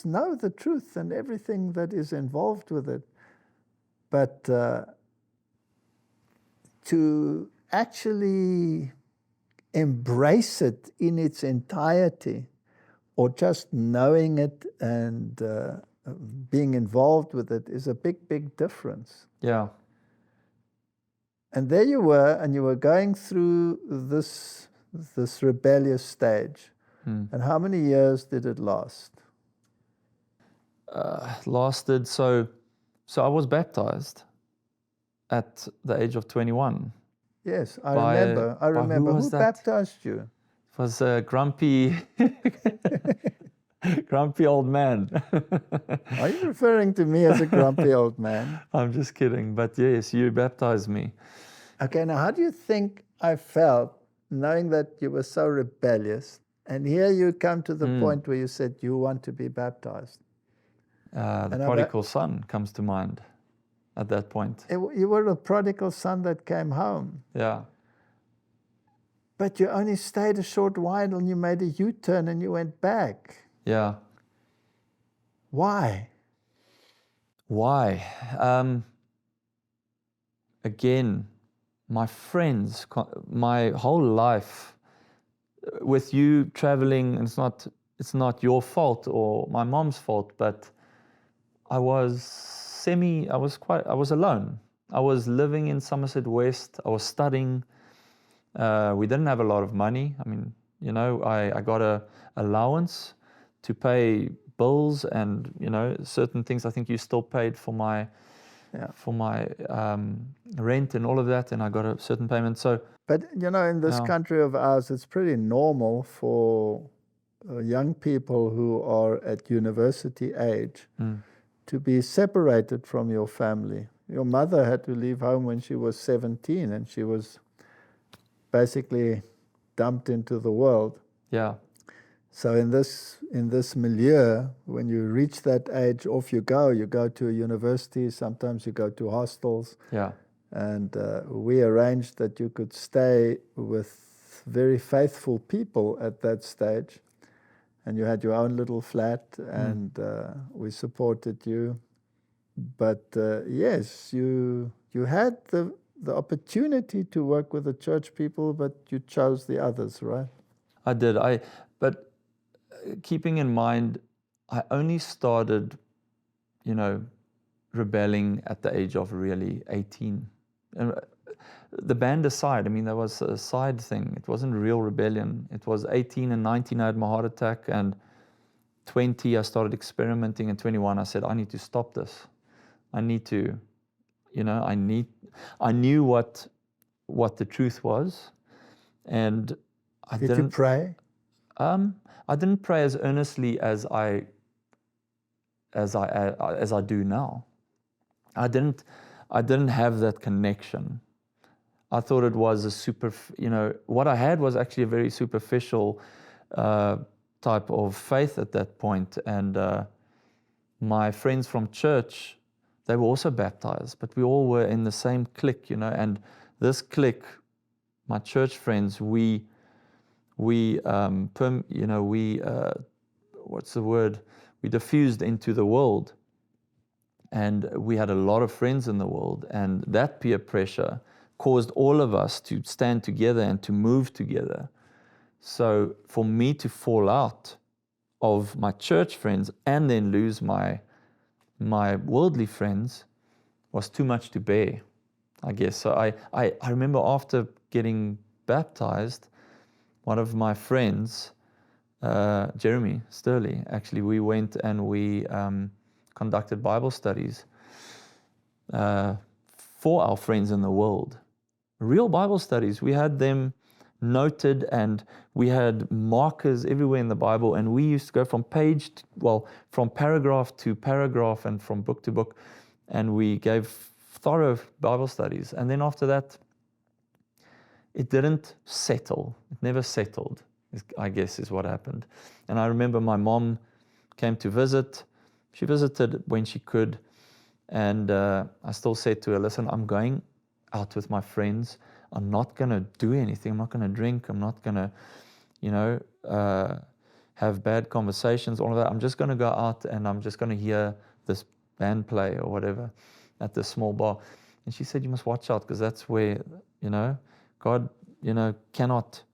know the truth and everything that is involved with it. But to actually embrace it in its entirety, or just knowing it and being involved with it, is a big, big difference. Yeah. And there you were, and you were going through this rebellious stage. And how many years did it last? Lasted, so I was baptized at the age of 21. Yes, I remember. Who baptized you? It was a grumpy old man. Are you referring to me as a grumpy old man? I'm just kidding, but yes, you baptized me. Okay, now how do you think I felt knowing that you were so rebellious, and here you come to the point where you said you want to be baptized? The prodigal son comes to mind at that point. You were a prodigal son that came home. Yeah. But you only stayed a short while and you made a U-turn and you went back. Yeah. Why? Why? Again, my friends, my whole life, with you traveling, and it's not your fault or my mom's fault, but I was alone. I was living in Somerset West. I was studying. We didn't have a lot of money. I mean, I got a allowance to pay bills and, certain things. I think you still paid for my rent and all of that, and I got a certain payment. But in this country of ours, it's pretty normal for young people who are at university age to be separated from your family. Your mother had to leave home when she was 17, and she was basically dumped into the world. Yeah. So in this milieu, when you reach that age, off you go. You go to a university, sometimes you go to hostels. Yeah. And we arranged that you could stay with very faithful people at that stage. And you had your own little flat, and we supported you. But yes, you had the opportunity to work with the church people, but you chose the others, right? I did. But keeping in mind, I only started, rebelling at the age of really 18. And the band aside, I mean, that was a side thing. It wasn't real rebellion. It was 18 and 19, I had my heart attack, and 20, I started experimenting, and 21, I said, I need to stop this. I need to, I knew what the truth was, and I didn't. Did you pray? I didn't pray as earnestly as I do now. I didn't have that connection. I thought it was what I had was actually a very superficial type of faith at that point. And my friends from church, they were also baptized, but we all were in the same clique, and this clique, my church friends, we diffused into the world, and we had a lot of friends in the world, and that peer pressure caused all of us to stand together and to move together. So for me to fall out of my church friends and then lose my worldly friends was too much to bear, I guess. So I remember after getting baptized, one of my friends, Jeremy Sturley, actually, we went and we conducted Bible studies for our friends in the world. Real Bible studies. We had them noted, and we had markers everywhere in the Bible, and we used to go from from paragraph to paragraph and from book to book, and we gave thorough Bible studies. And then after that, it didn't settle. It never settled, I guess is what happened. And I remember my mom came to visit. She visited when she could. And I still said to her, listen, I'm going out with my friends. I'm not going to do anything. I'm not going to drink. I'm not going to, have bad conversations, all of that. I'm just going to go out and I'm just going to hear this band play or whatever at this small bar. And she said, you must watch out because that's where, God, cannot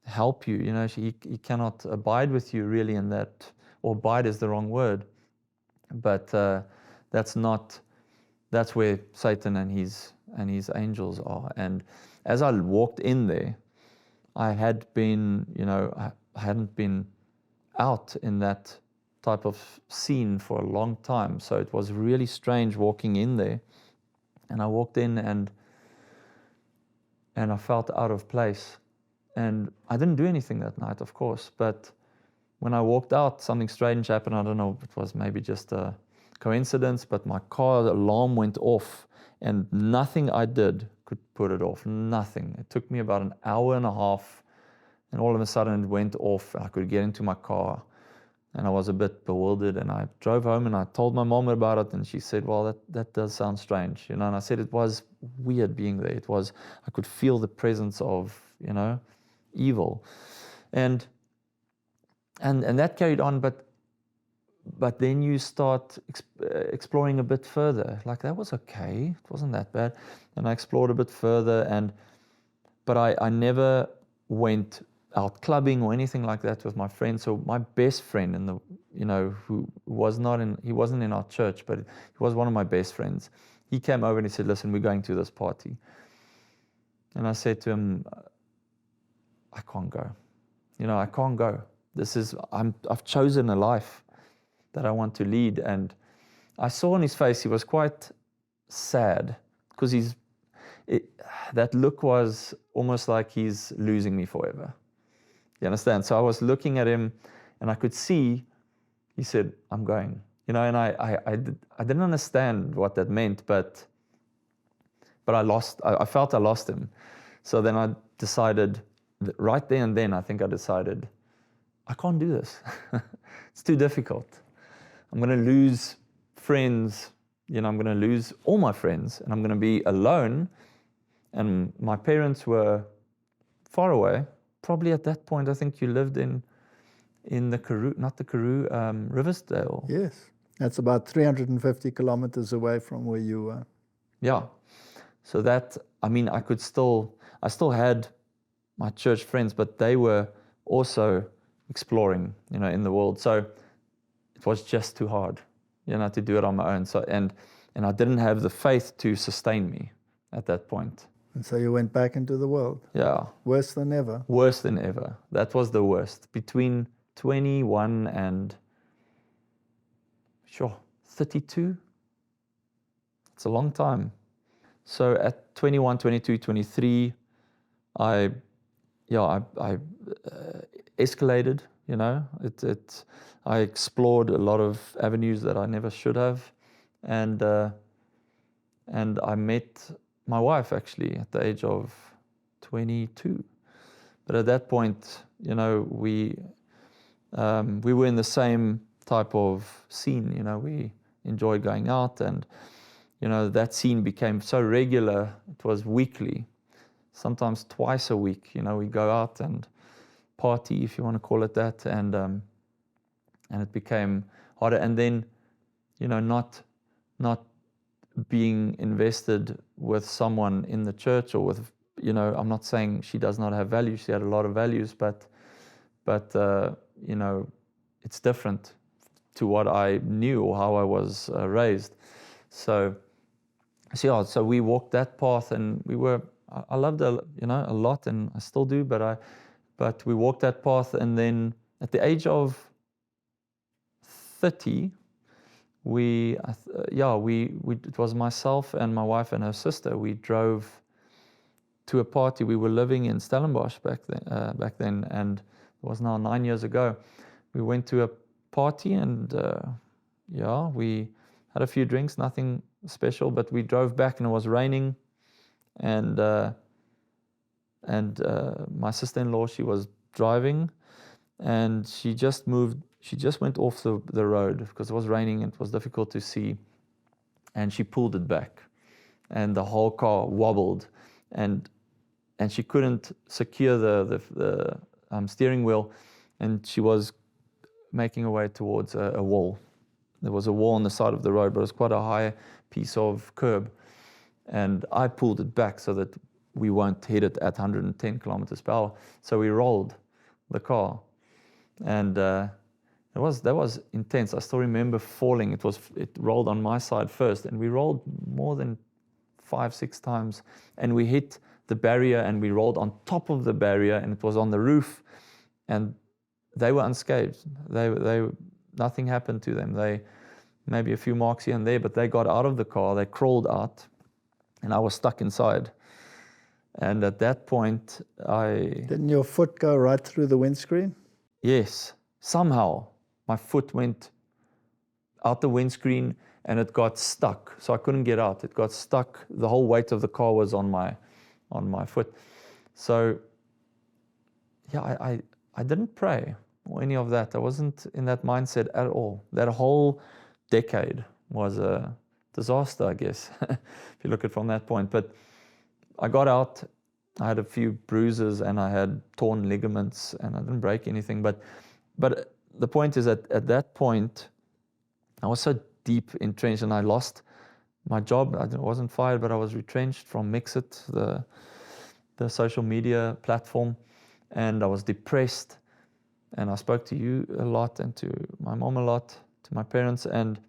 help you. He cannot abide with you really in that, or abide is the wrong word. But that's where Satan and his angels are. And as I walked in there, I had been, I hadn't been out in that type of scene for a long time. So it was really strange walking in there. And I walked in and I felt out of place. And I didn't do anything that night, of course. But when I walked out, something strange happened. I don't know, it was maybe just a coincidence, but my car alarm went off and nothing I did could put it off, nothing. It took me about an hour and a half and all of a sudden it went off. I could get into my car and I was a bit bewildered and I drove home and I told my mom about it and she said, well, that does sound strange, and I said it was weird being there. It was, I could feel the presence of, evil. And that carried on, but then you start exploring a bit further. Like, that was okay. It wasn't that bad. And I explored a bit further, but I never went out clubbing or anything like that with my friends. So my best friend who he wasn't in our church, but he was one of my best friends. He came over and he said, listen, we're going to this party. And I said to him, I can't go. I can't go. I've chosen a life that I want to lead. And I saw on his face, he was quite sad because that look was almost like he's losing me forever. You understand? So I was looking at him and I could see, he said, I'm going. And I didn't understand what that meant, but I felt I lost him. So then I decided, right there and then, I think I decided, I can't do this. It's too difficult. I'm going to lose friends. I'm going to lose all my friends and I'm going to be alone. And my parents were far away. Probably at that point, I think you lived in the Karoo, not the Karoo, Riversdale. Yes, that's about 350 kilometers away from where you were. Yeah. So I still had my church friends, but they were also exploring, in the world. So it was just too hard, to do it on my own. So, and I didn't have the faith to sustain me at that point. And so you went back into the world. Yeah. Worse than ever. Worse than ever. That was the worst. Between 21 and 32. It's a long time. So at 21, 22, 23, I escalated, I explored a lot of avenues that I never should have. And I met my wife actually at the age of 22. But at that point, we were in the same type of scene, we enjoyed going out and, that scene became so regular. It was weekly, sometimes twice a week, we go out and party, if you want to call it that. And it became harder. And then, not being invested with someone in the church or with, I'm not saying she does not have values. She had a lot of values, but it's different to what I knew or how I was raised. So we walked that path, and I loved a lot, and I still do. But we walked that path, and then at the age of 30. It was myself and my wife and her sister. We drove to a party. We were living in Stellenbosch back then, and it was now 9 years ago. We went to a party and we had a few drinks, nothing special, but we drove back and it was raining, and my sister-in-law, she was driving, and she just went off the road because it was raining and it was difficult to see, and she pulled it back, and the whole car wobbled, and she couldn't secure the steering wheel, and she was making her way towards a wall. There was a wall on the side of the road, but it was quite a high piece of curb, and I pulled it back so that we won't hit it at 110 kilometers per hour. So we rolled the car, and that was intense. I still remember falling. It rolled on my side first, and we rolled more than 5-6 times, and we hit the barrier, and we rolled on top of the barrier, and it was on the roof, and they were unscathed. They nothing happened to them. They maybe a few marks here and there, but they got out of the car. They crawled out, and I was stuck inside. And at that point, Didn't your foot go right through the windscreen? Yes, somehow my foot went out the windscreen and it got stuck. So I couldn't get out. It got stuck. The whole weight of the car was on my foot. So yeah, I didn't pray or any of that. I wasn't in that mindset at all. That whole decade was a disaster, I guess, if you look at it from that point. But I got out. I had a few bruises and I had torn ligaments, and I didn't break anything. But the point is that at that point, I was so deep entrenched, and I lost my job. I wasn't fired, but I was retrenched from Mixit, the social media platform, and I was depressed. And I spoke to you a lot, and to my mom a lot, to my parents, and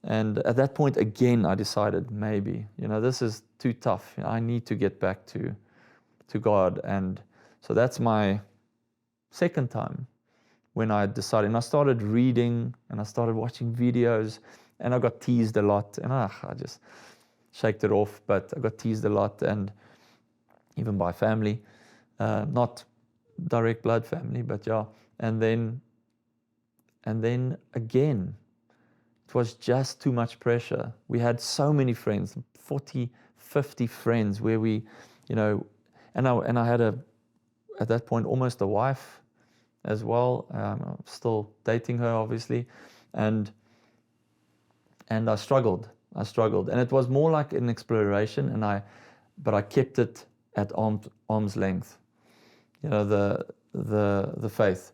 at that point again, I decided maybe, this is too tough. I need to get back to God. And so that's my second time when I decided. And I started reading, and I started watching videos, and I got teased a lot. And I just shaked it off, but I got teased a lot, and even by family, not direct blood family, but yeah. And then again, it was just too much pressure. We had so many friends, 40, 50 friends, where we, and I had at that point, almost a wife as well. I'm still dating her, obviously. And I struggled. And it was more like an exploration, but I kept it at arm's length, the faith.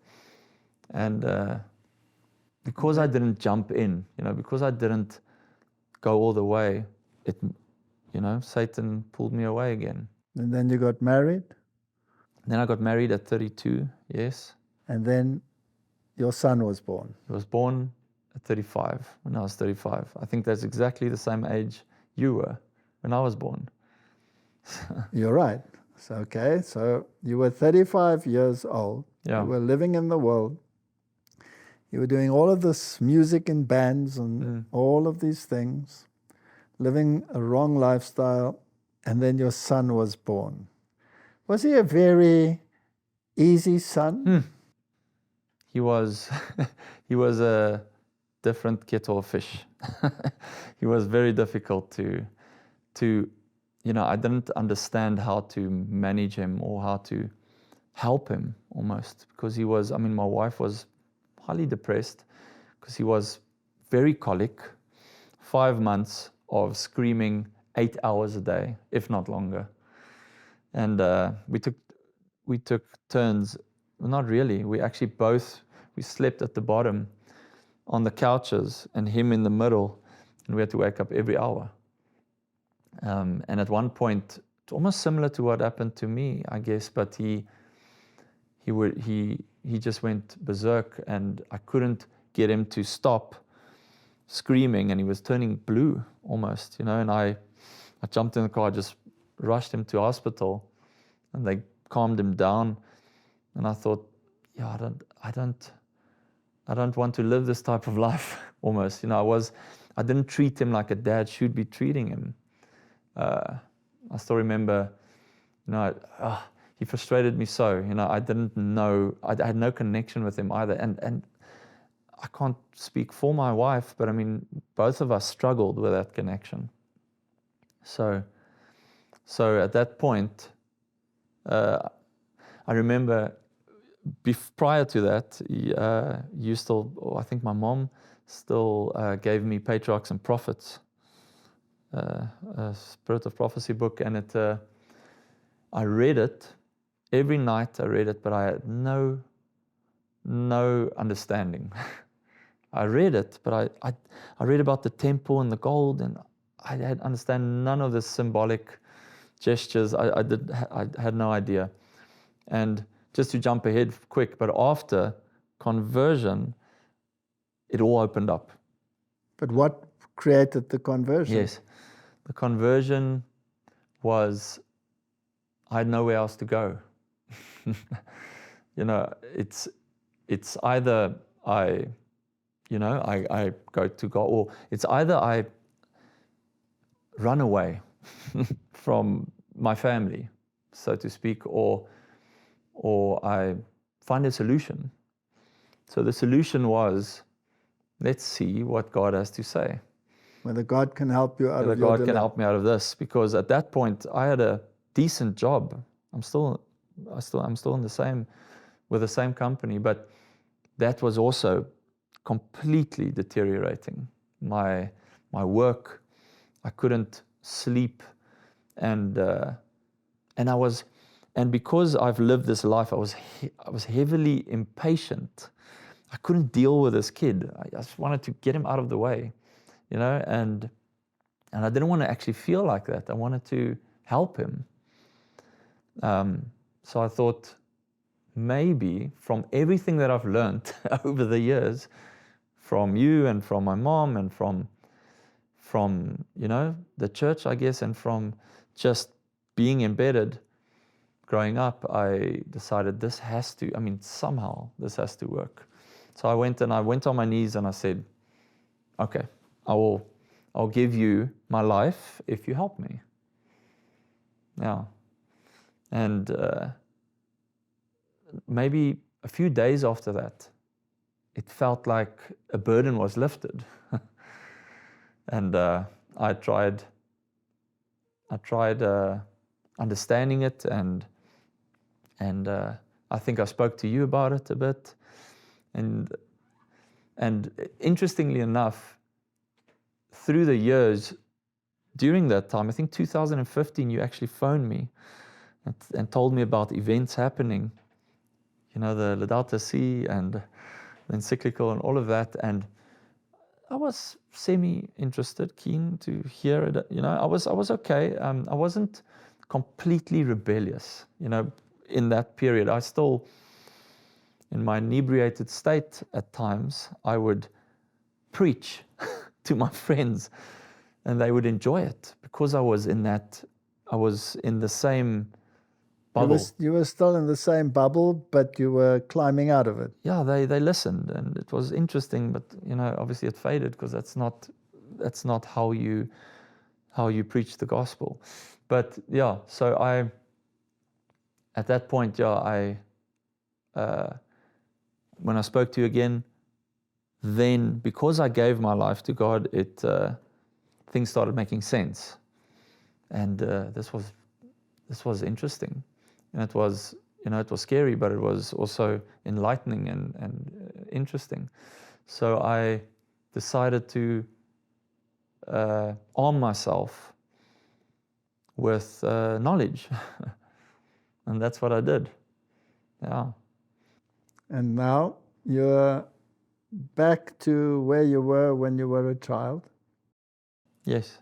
And because I didn't jump in, because I didn't go all the way, Satan pulled me away again. And then you got married? Then I got married at 32, yes. And then your son was born? He was born at 35, when I was 35. I think that's exactly the same age you were when I was born. You're right. So you were 35 years old. Yeah. You were living in the world. You were doing all of this music in bands and all of these things, living a wrong lifestyle, and then your son was born. Was he a very easy son? He was a different kettle of fish. He was very difficult to I didn't understand how to manage him or how to help him almost, because my wife was highly depressed because he was very colic, 5 months of screaming 8 hours a day, if not longer. And we took turns. Well, not really. We actually we slept at the bottom on the couches and him in the middle, and we had to wake up every hour. And at one point, it's almost similar to what happened to me, I guess, but he just went berserk, and I couldn't get him to stop screaming, and he was turning blue almost, and I jumped in the car, just rushed him to hospital, and they calmed him down. And I thought, yeah, I don't want to live this type of life almost. I didn't treat him like a dad should be treating him. I still remember, he frustrated me so. I didn't know, I had no connection with him either. And I can't speak for my wife, but both of us struggled with that connection. So So at that point, I remember prior to that, you still, I think my mom still gave me Patriarchs and Prophets, a Spirit of Prophecy book, and I read it every night. I read it, but I had no understanding. I read it, but I read about the temple and the gold, and I had understand none of the symbolic gestures. I had no idea. And just to jump ahead quick, but after conversion, it all opened up. But what created the conversion? Yes, the conversion was I had nowhere else to go. You know, it's either I go to God, or it's either I run away from my family, so to speak, or I find a solution. So the solution was, let's see what God has to say. Whether God can help you out of your Whether God can dilemma. help me out of this, because at that point I had a decent job. I'm still in the same, with the same company, but that was also completely deteriorating. My work, I couldn't sleep, and because I've lived this life, I was heavily impatient. I couldn't deal with this kid. I just wanted to get him out of the way, you know, and I didn't want to actually feel like that. I wanted to help him. So I thought, maybe from everything that I've learned over the years, from you and from my mom and from you know, the church, I guess, and from just being embedded growing up, I decided somehow this has to work. So I went on my knees and I said, okay, I'll give you my life if you help me. Yeah. And maybe a few days after that, it felt like a burden was lifted. And I tried understanding it, and I think I spoke to you about it a bit. And interestingly enough, through the years, during that time, I think 2015, you actually phoned me and told me about events happening, you know, the Laudato Si and the encyclical and all of that. And I was semi-interested, keen to hear it. You know, I was okay. I wasn't completely rebellious, you know, in that period. I still, in my inebriated state at times, I would preach to my friends and they would enjoy it because I was in the same bubble. You were still in the same bubble, but you were climbing out of it. Yeah, they listened, and it was interesting, but you know, obviously it faded because that's not how you preach the gospel. But yeah, so at that point, when I spoke to you again, then because I gave my life to God, things started making sense, and this was interesting. And it was scary, but it was also enlightening and interesting. So I decided to arm myself with knowledge. And that's what I did. Yeah. And now you're back to where you were when you were a child. Yes.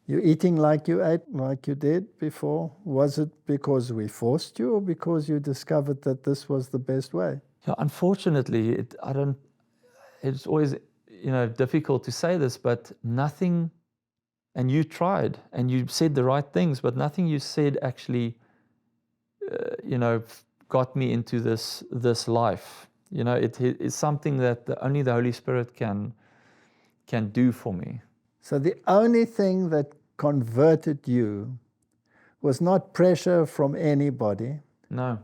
You're eating like you ate, like you did before. Was it because we forced you, or because you discovered that this was the best way? Yeah, unfortunately, it's always, you know, difficult to say this, but nothing, and you tried, and you said the right things, but nothing you said actually, you know, got me into this life. You know, it's something that only the Holy Spirit can do for me. So the only thing that converted you was not pressure from anybody. No.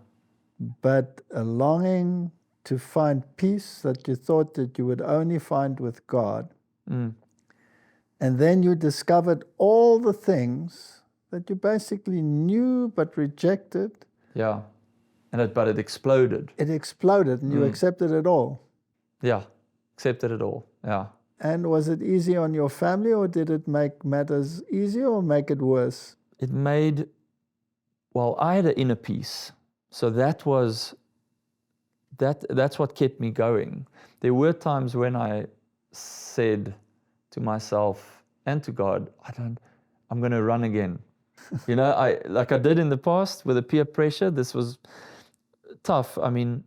But a longing to find peace that you thought that you would only find with God. Mm. And then you discovered all the things that you basically knew but rejected. Yeah. But it exploded. It exploded and you accepted it all. Yeah. Accepted it all. Yeah. And was it easy on your family, or did it make matters easier or make it worse? It made, well, I had an inner peace. So that's what kept me going. There were times when I said to myself and to God, I'm going to run again. Like I did in the past with the peer pressure. This was tough. I mean,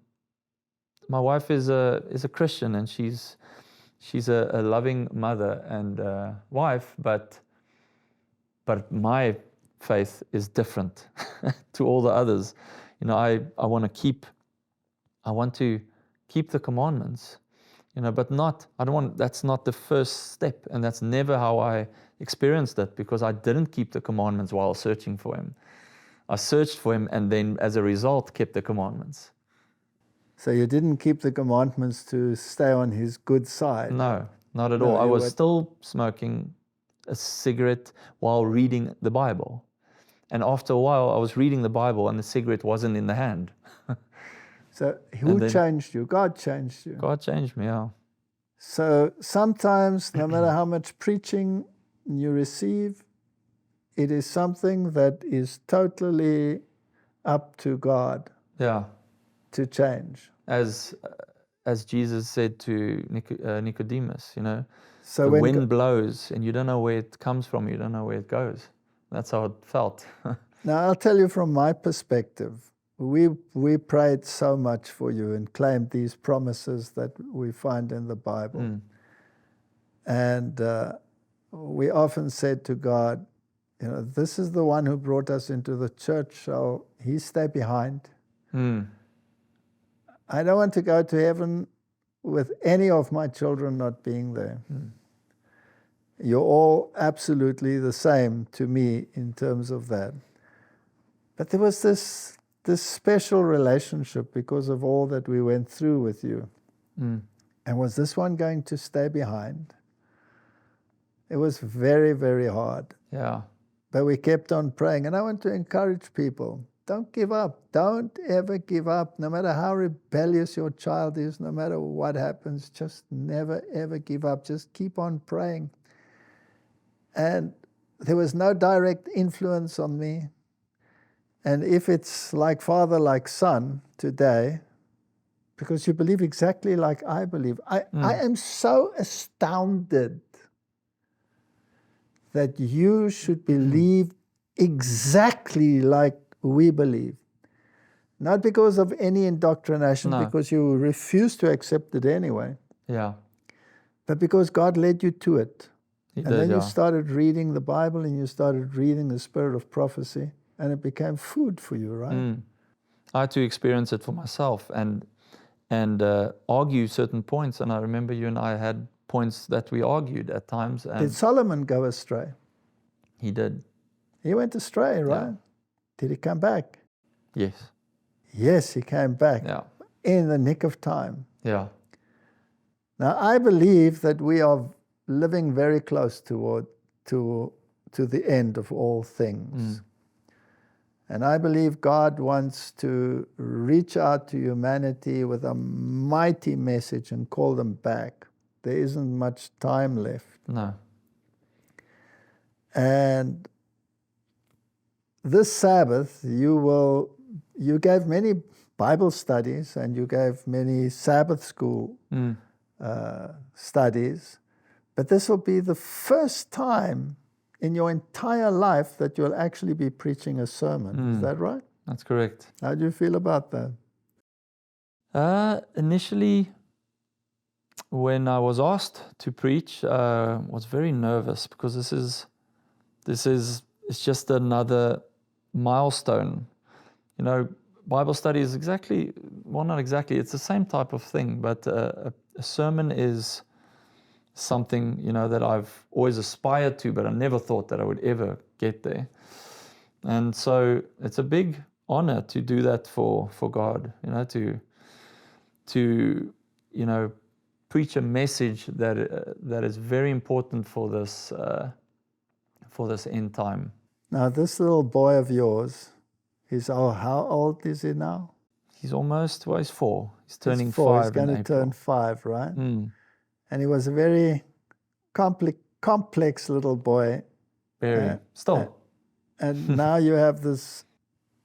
my wife is a Christian, and she's a loving mother and wife, but my faith is different to all the others. I want to keep the commandments, but that's not the first step, and that's never how I experienced it, because I didn't keep the commandments while searching for Him. I searched for Him, and then as a result kept the commandments. So you didn't keep the commandments to stay on His good side? No, not at all. I was still smoking a cigarette while reading the Bible. And after a while, I was reading the Bible and the cigarette wasn't in the hand. So who changed you? God changed you. God changed me, yeah. So sometimes, no matter how much preaching you receive, it is something that is totally up to God. Yeah. To change. As Jesus said to Nicodemus, so the wind blows and you don't know where it comes from, you don't know where it goes. That's how it felt. Now, I'll tell you from my perspective, we prayed so much for you and claimed these promises that we find in the Bible. And we often said to God, this is the one who brought us into the church, shall He stay behind? I don't want to go to heaven with any of my children not being there. You're all absolutely the same to me in terms of that. But there was this special relationship because of all that we went through with you. And was this one going to stay behind? It was very, very hard. Yeah. But we kept on praying. And I want to encourage people, don't give up. Don't ever give up. No matter how rebellious your child is, no matter what happens, just never, ever give up. Just keep on praying. And there was no direct influence on me. And if it's like father, like son today, because you believe exactly like I believe, I am so astounded that you should believe exactly like we believe. Not because of any indoctrination, because you refuse to accept it anyway. Yeah. But because God led you to it. Then you started reading the Bible and you started reading the spirit of prophecy, and it became food for you, right? I had to experience it for myself and argue certain points. And I remember you and I had points that we argued at times. And did Solomon go astray? He did. He went astray, right? Yeah. Did he come back? Yes. Yes, he came back. Yeah. In the nick of time. Yeah. Now, I believe that we are living very close to the end of all things. And I believe God wants to reach out to humanity with a mighty message and call them back. There isn't much time left. No. And this Sabbath, you gave many Bible studies and you gave many Sabbath school studies, but this will be the first time in your entire life that you'll actually be preaching a sermon. Is that right? That's correct. How do you feel about that? Initially, when I was asked to preach, was very nervous because it's just another milestone. Bible study is not exactly, it's the same type of thing, but a sermon is something, that I've always aspired to, but I never thought that I would ever get there. And so it's a big honor to do that for God, to preach a message that is very important for this end time. Now, this little boy of yours, how old is he now? He's almost, well, he's 4. He's turning He's 4. 5 He's going in to April. turn 5, right? Mm, And he was a very complex little boy. very. Still. And now you have this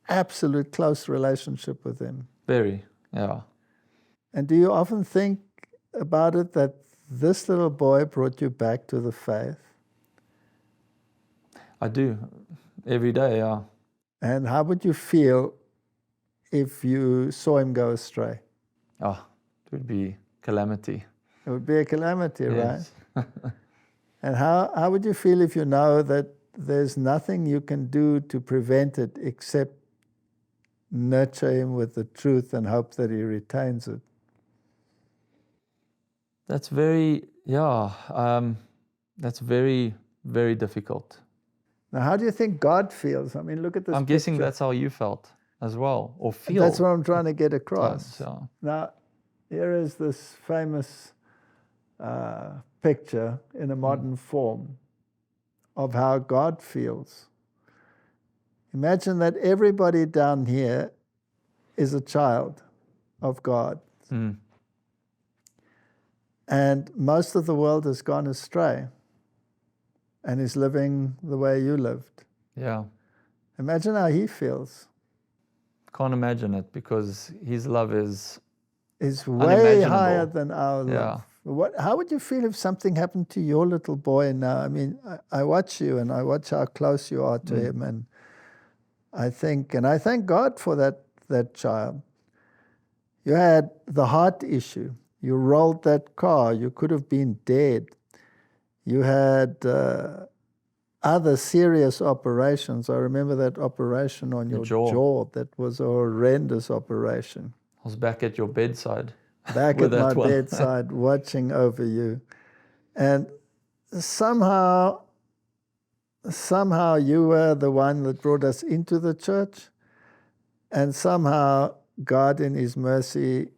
absolute close relationship with him. Very, yeah. And do you often think about it that this little boy brought you back to the faith? I do. Every day, yeah. And how would you feel if you saw him go astray? Oh, it would be calamity. It would be a calamity, Yes. right? And how would you feel if you know that there's nothing you can do to prevent it except nurture him with the truth and hope that he retains it? That's very, that's very, very difficult. Now, how do you think God feels? I mean, look at this I'm guessing picture. that's how you felt as well, or feel. That's what I'm trying to get across. Yeah. Now, here is this famous picture in a modern form of how God feels. Imagine that everybody down here is a child of God. Mm. And most of the world has gone astray and is living the way you lived. Yeah. Imagine how he feels. Can't imagine it, because his love is way higher than our love. Yeah. How would you feel if something happened to your little boy now? I mean, I watch you and I watch how close you are to him, and I thank God for that child. You had the heart issue. You rolled that car. You could have been dead. You had other serious operations. I remember that operation on your jaw. That was a horrendous operation. I was back at your bedside. Back at my bedside, watching over you. And somehow you were the one that brought us into the church, and somehow God in his mercy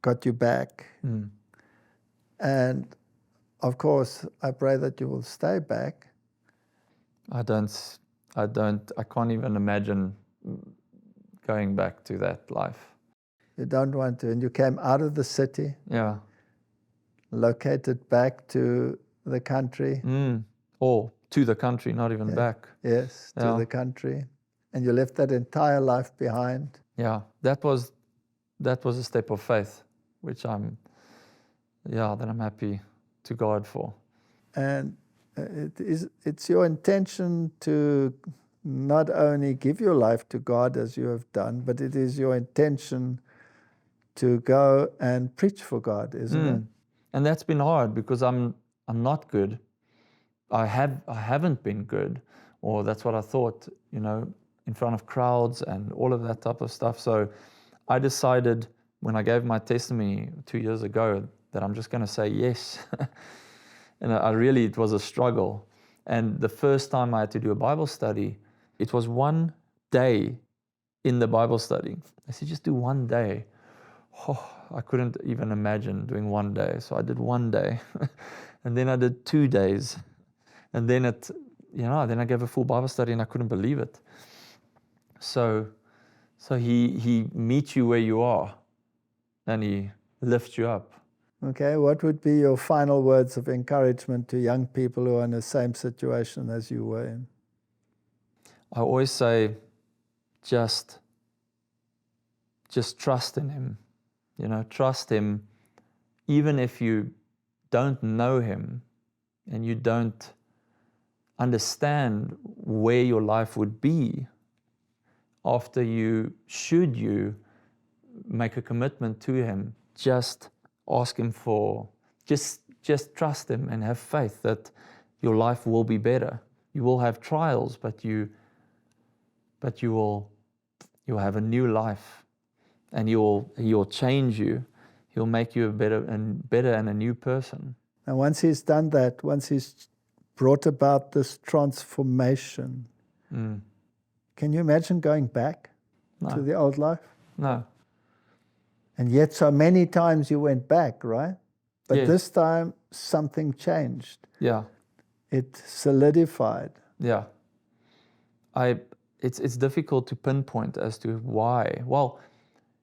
got you back. Mm. And of course, I pray that you will stay back. I can't even imagine going back to that life. You don't want to. And you came out of the city. Yeah. Located back to the country. Or to the country, not even back. Yes, to the country. And you left that entire life behind. Yeah, that was a step of faith, which I'm happy to God for. And it's your intention to not only give your life to God as you have done, but it is your intention to go and preach for God, isn't it? And that's been hard, because I'm not good. I haven't been good, or that's what I thought, in front of crowds and all of that type of stuff. So I decided when I gave my testimony 2 years ago that I'm just going to say yes. And it was a struggle. And the first time I had to do a Bible study, it was one day in the Bible study. I said, just do one day. Oh, I couldn't even imagine doing one day. So I did one day. And then I did 2 days. And then then I gave a full Bible study, and I couldn't believe it. So he meets you where you are, and he lifts you up. Okay, what would be your final words of encouragement to young people who are in the same situation as you were in? I always say, just trust in him. Trust him, even if you don't know him and you don't understand where your life would be after you make a commitment to him. Just ask him just trust him and have faith that your life will be better. You will have trials, but you'll have a new life, and he'll change you. He'll make you a better and a new person. And once he's done that, once he's brought about this transformation, can you imagine going back to the old life? No. And yet so many times you went back, right? But yes. This time something changed. Yeah. It solidified. Yeah. it's difficult to pinpoint as to why. Well,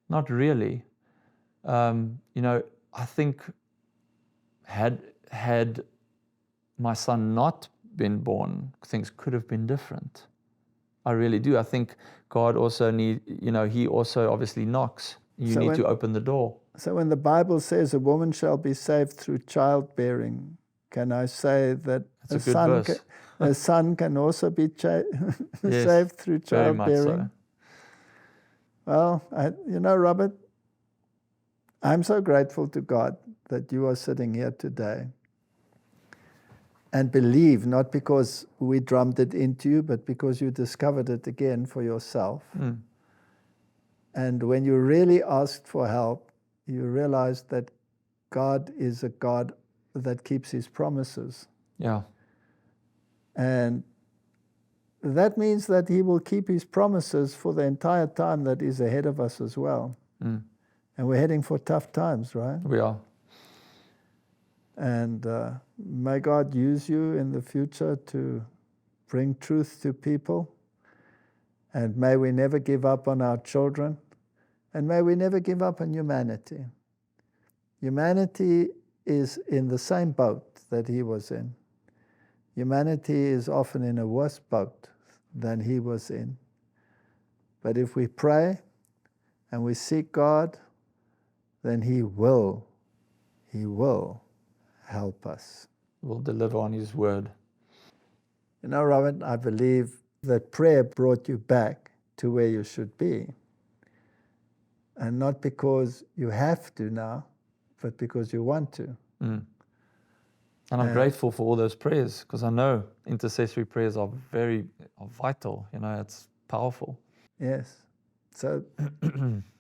not really. I think had my son not been born, things could have been different. I really do. I think God also he also obviously knocks. You need to open the door. So when the Bible says a woman shall be saved through childbearing, can I say that a son can also be saved through childbearing? Very much so. Well, Robert, I'm so grateful to God that you are sitting here today and believe, not because we drummed it into you, but because you discovered it again for yourself. Mm. And when you really asked for help, you realized that God is a God that keeps his promises. Yeah. And that means that he will keep his promises for the entire time that is ahead of us as well. Mm. And we're heading for tough times, right? We are. And may God use you in the future to bring truth to people. And may we never give up on our children. And may we never give up on humanity. Humanity is in the same boat that he was in. Humanity is often in a worse boat than he was in. But if we pray and we seek God, then he will help us. Will deliver on his word. Robert, I believe that prayer brought you back to where you should be. And not because you have to now, but because you want to. Mm. And I'm grateful for all those prayers, because I know intercessory prayers are vital. It's powerful. Yes. So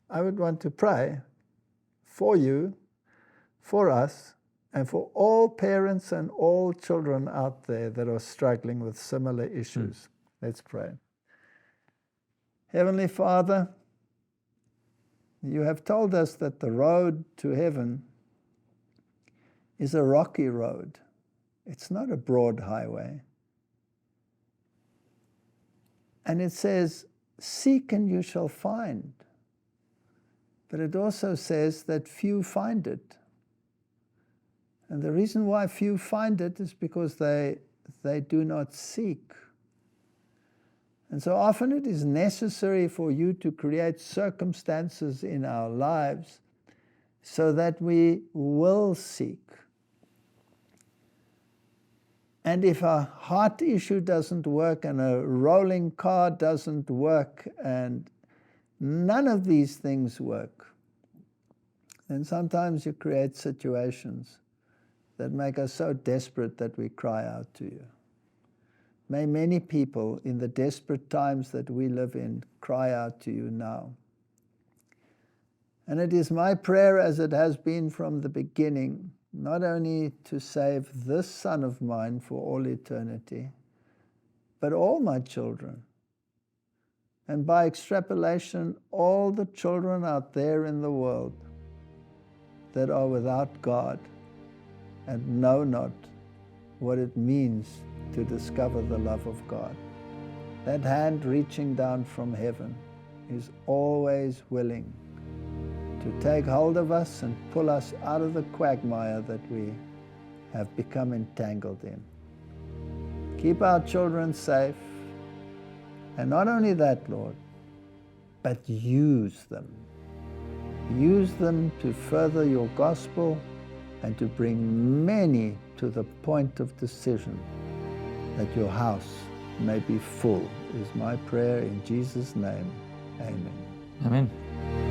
I would want to pray for you, for us, and for all parents and all children out there that are struggling with similar issues. Mm. Let's pray. Heavenly Father, you have told us that the road to heaven is a rocky road. It's not a broad highway. And it says, seek and you shall find. But it also says that few find it. And the reason why few find it is because they do not seek. And so often it is necessary for you to create circumstances in our lives so that we will seek. And if a heart issue doesn't work and a rolling car doesn't work and none of these things work, then sometimes you create situations that make us so desperate that we cry out to you. May many people in the desperate times that we live in cry out to you now. And it is my prayer, as it has been from the beginning, not only to save this son of mine for all eternity, but all my children. And by extrapolation, all the children out there in the world that are without God and know not what it means to discover the love of God. That hand reaching down from heaven is always willing to take hold of us and pull us out of the quagmire that we have become entangled in. Keep our children safe, and not only that, Lord, but use them. Use them to further your gospel and to bring many to the point of decision, that your house may be full, is my prayer in Jesus' name. Amen. Amen.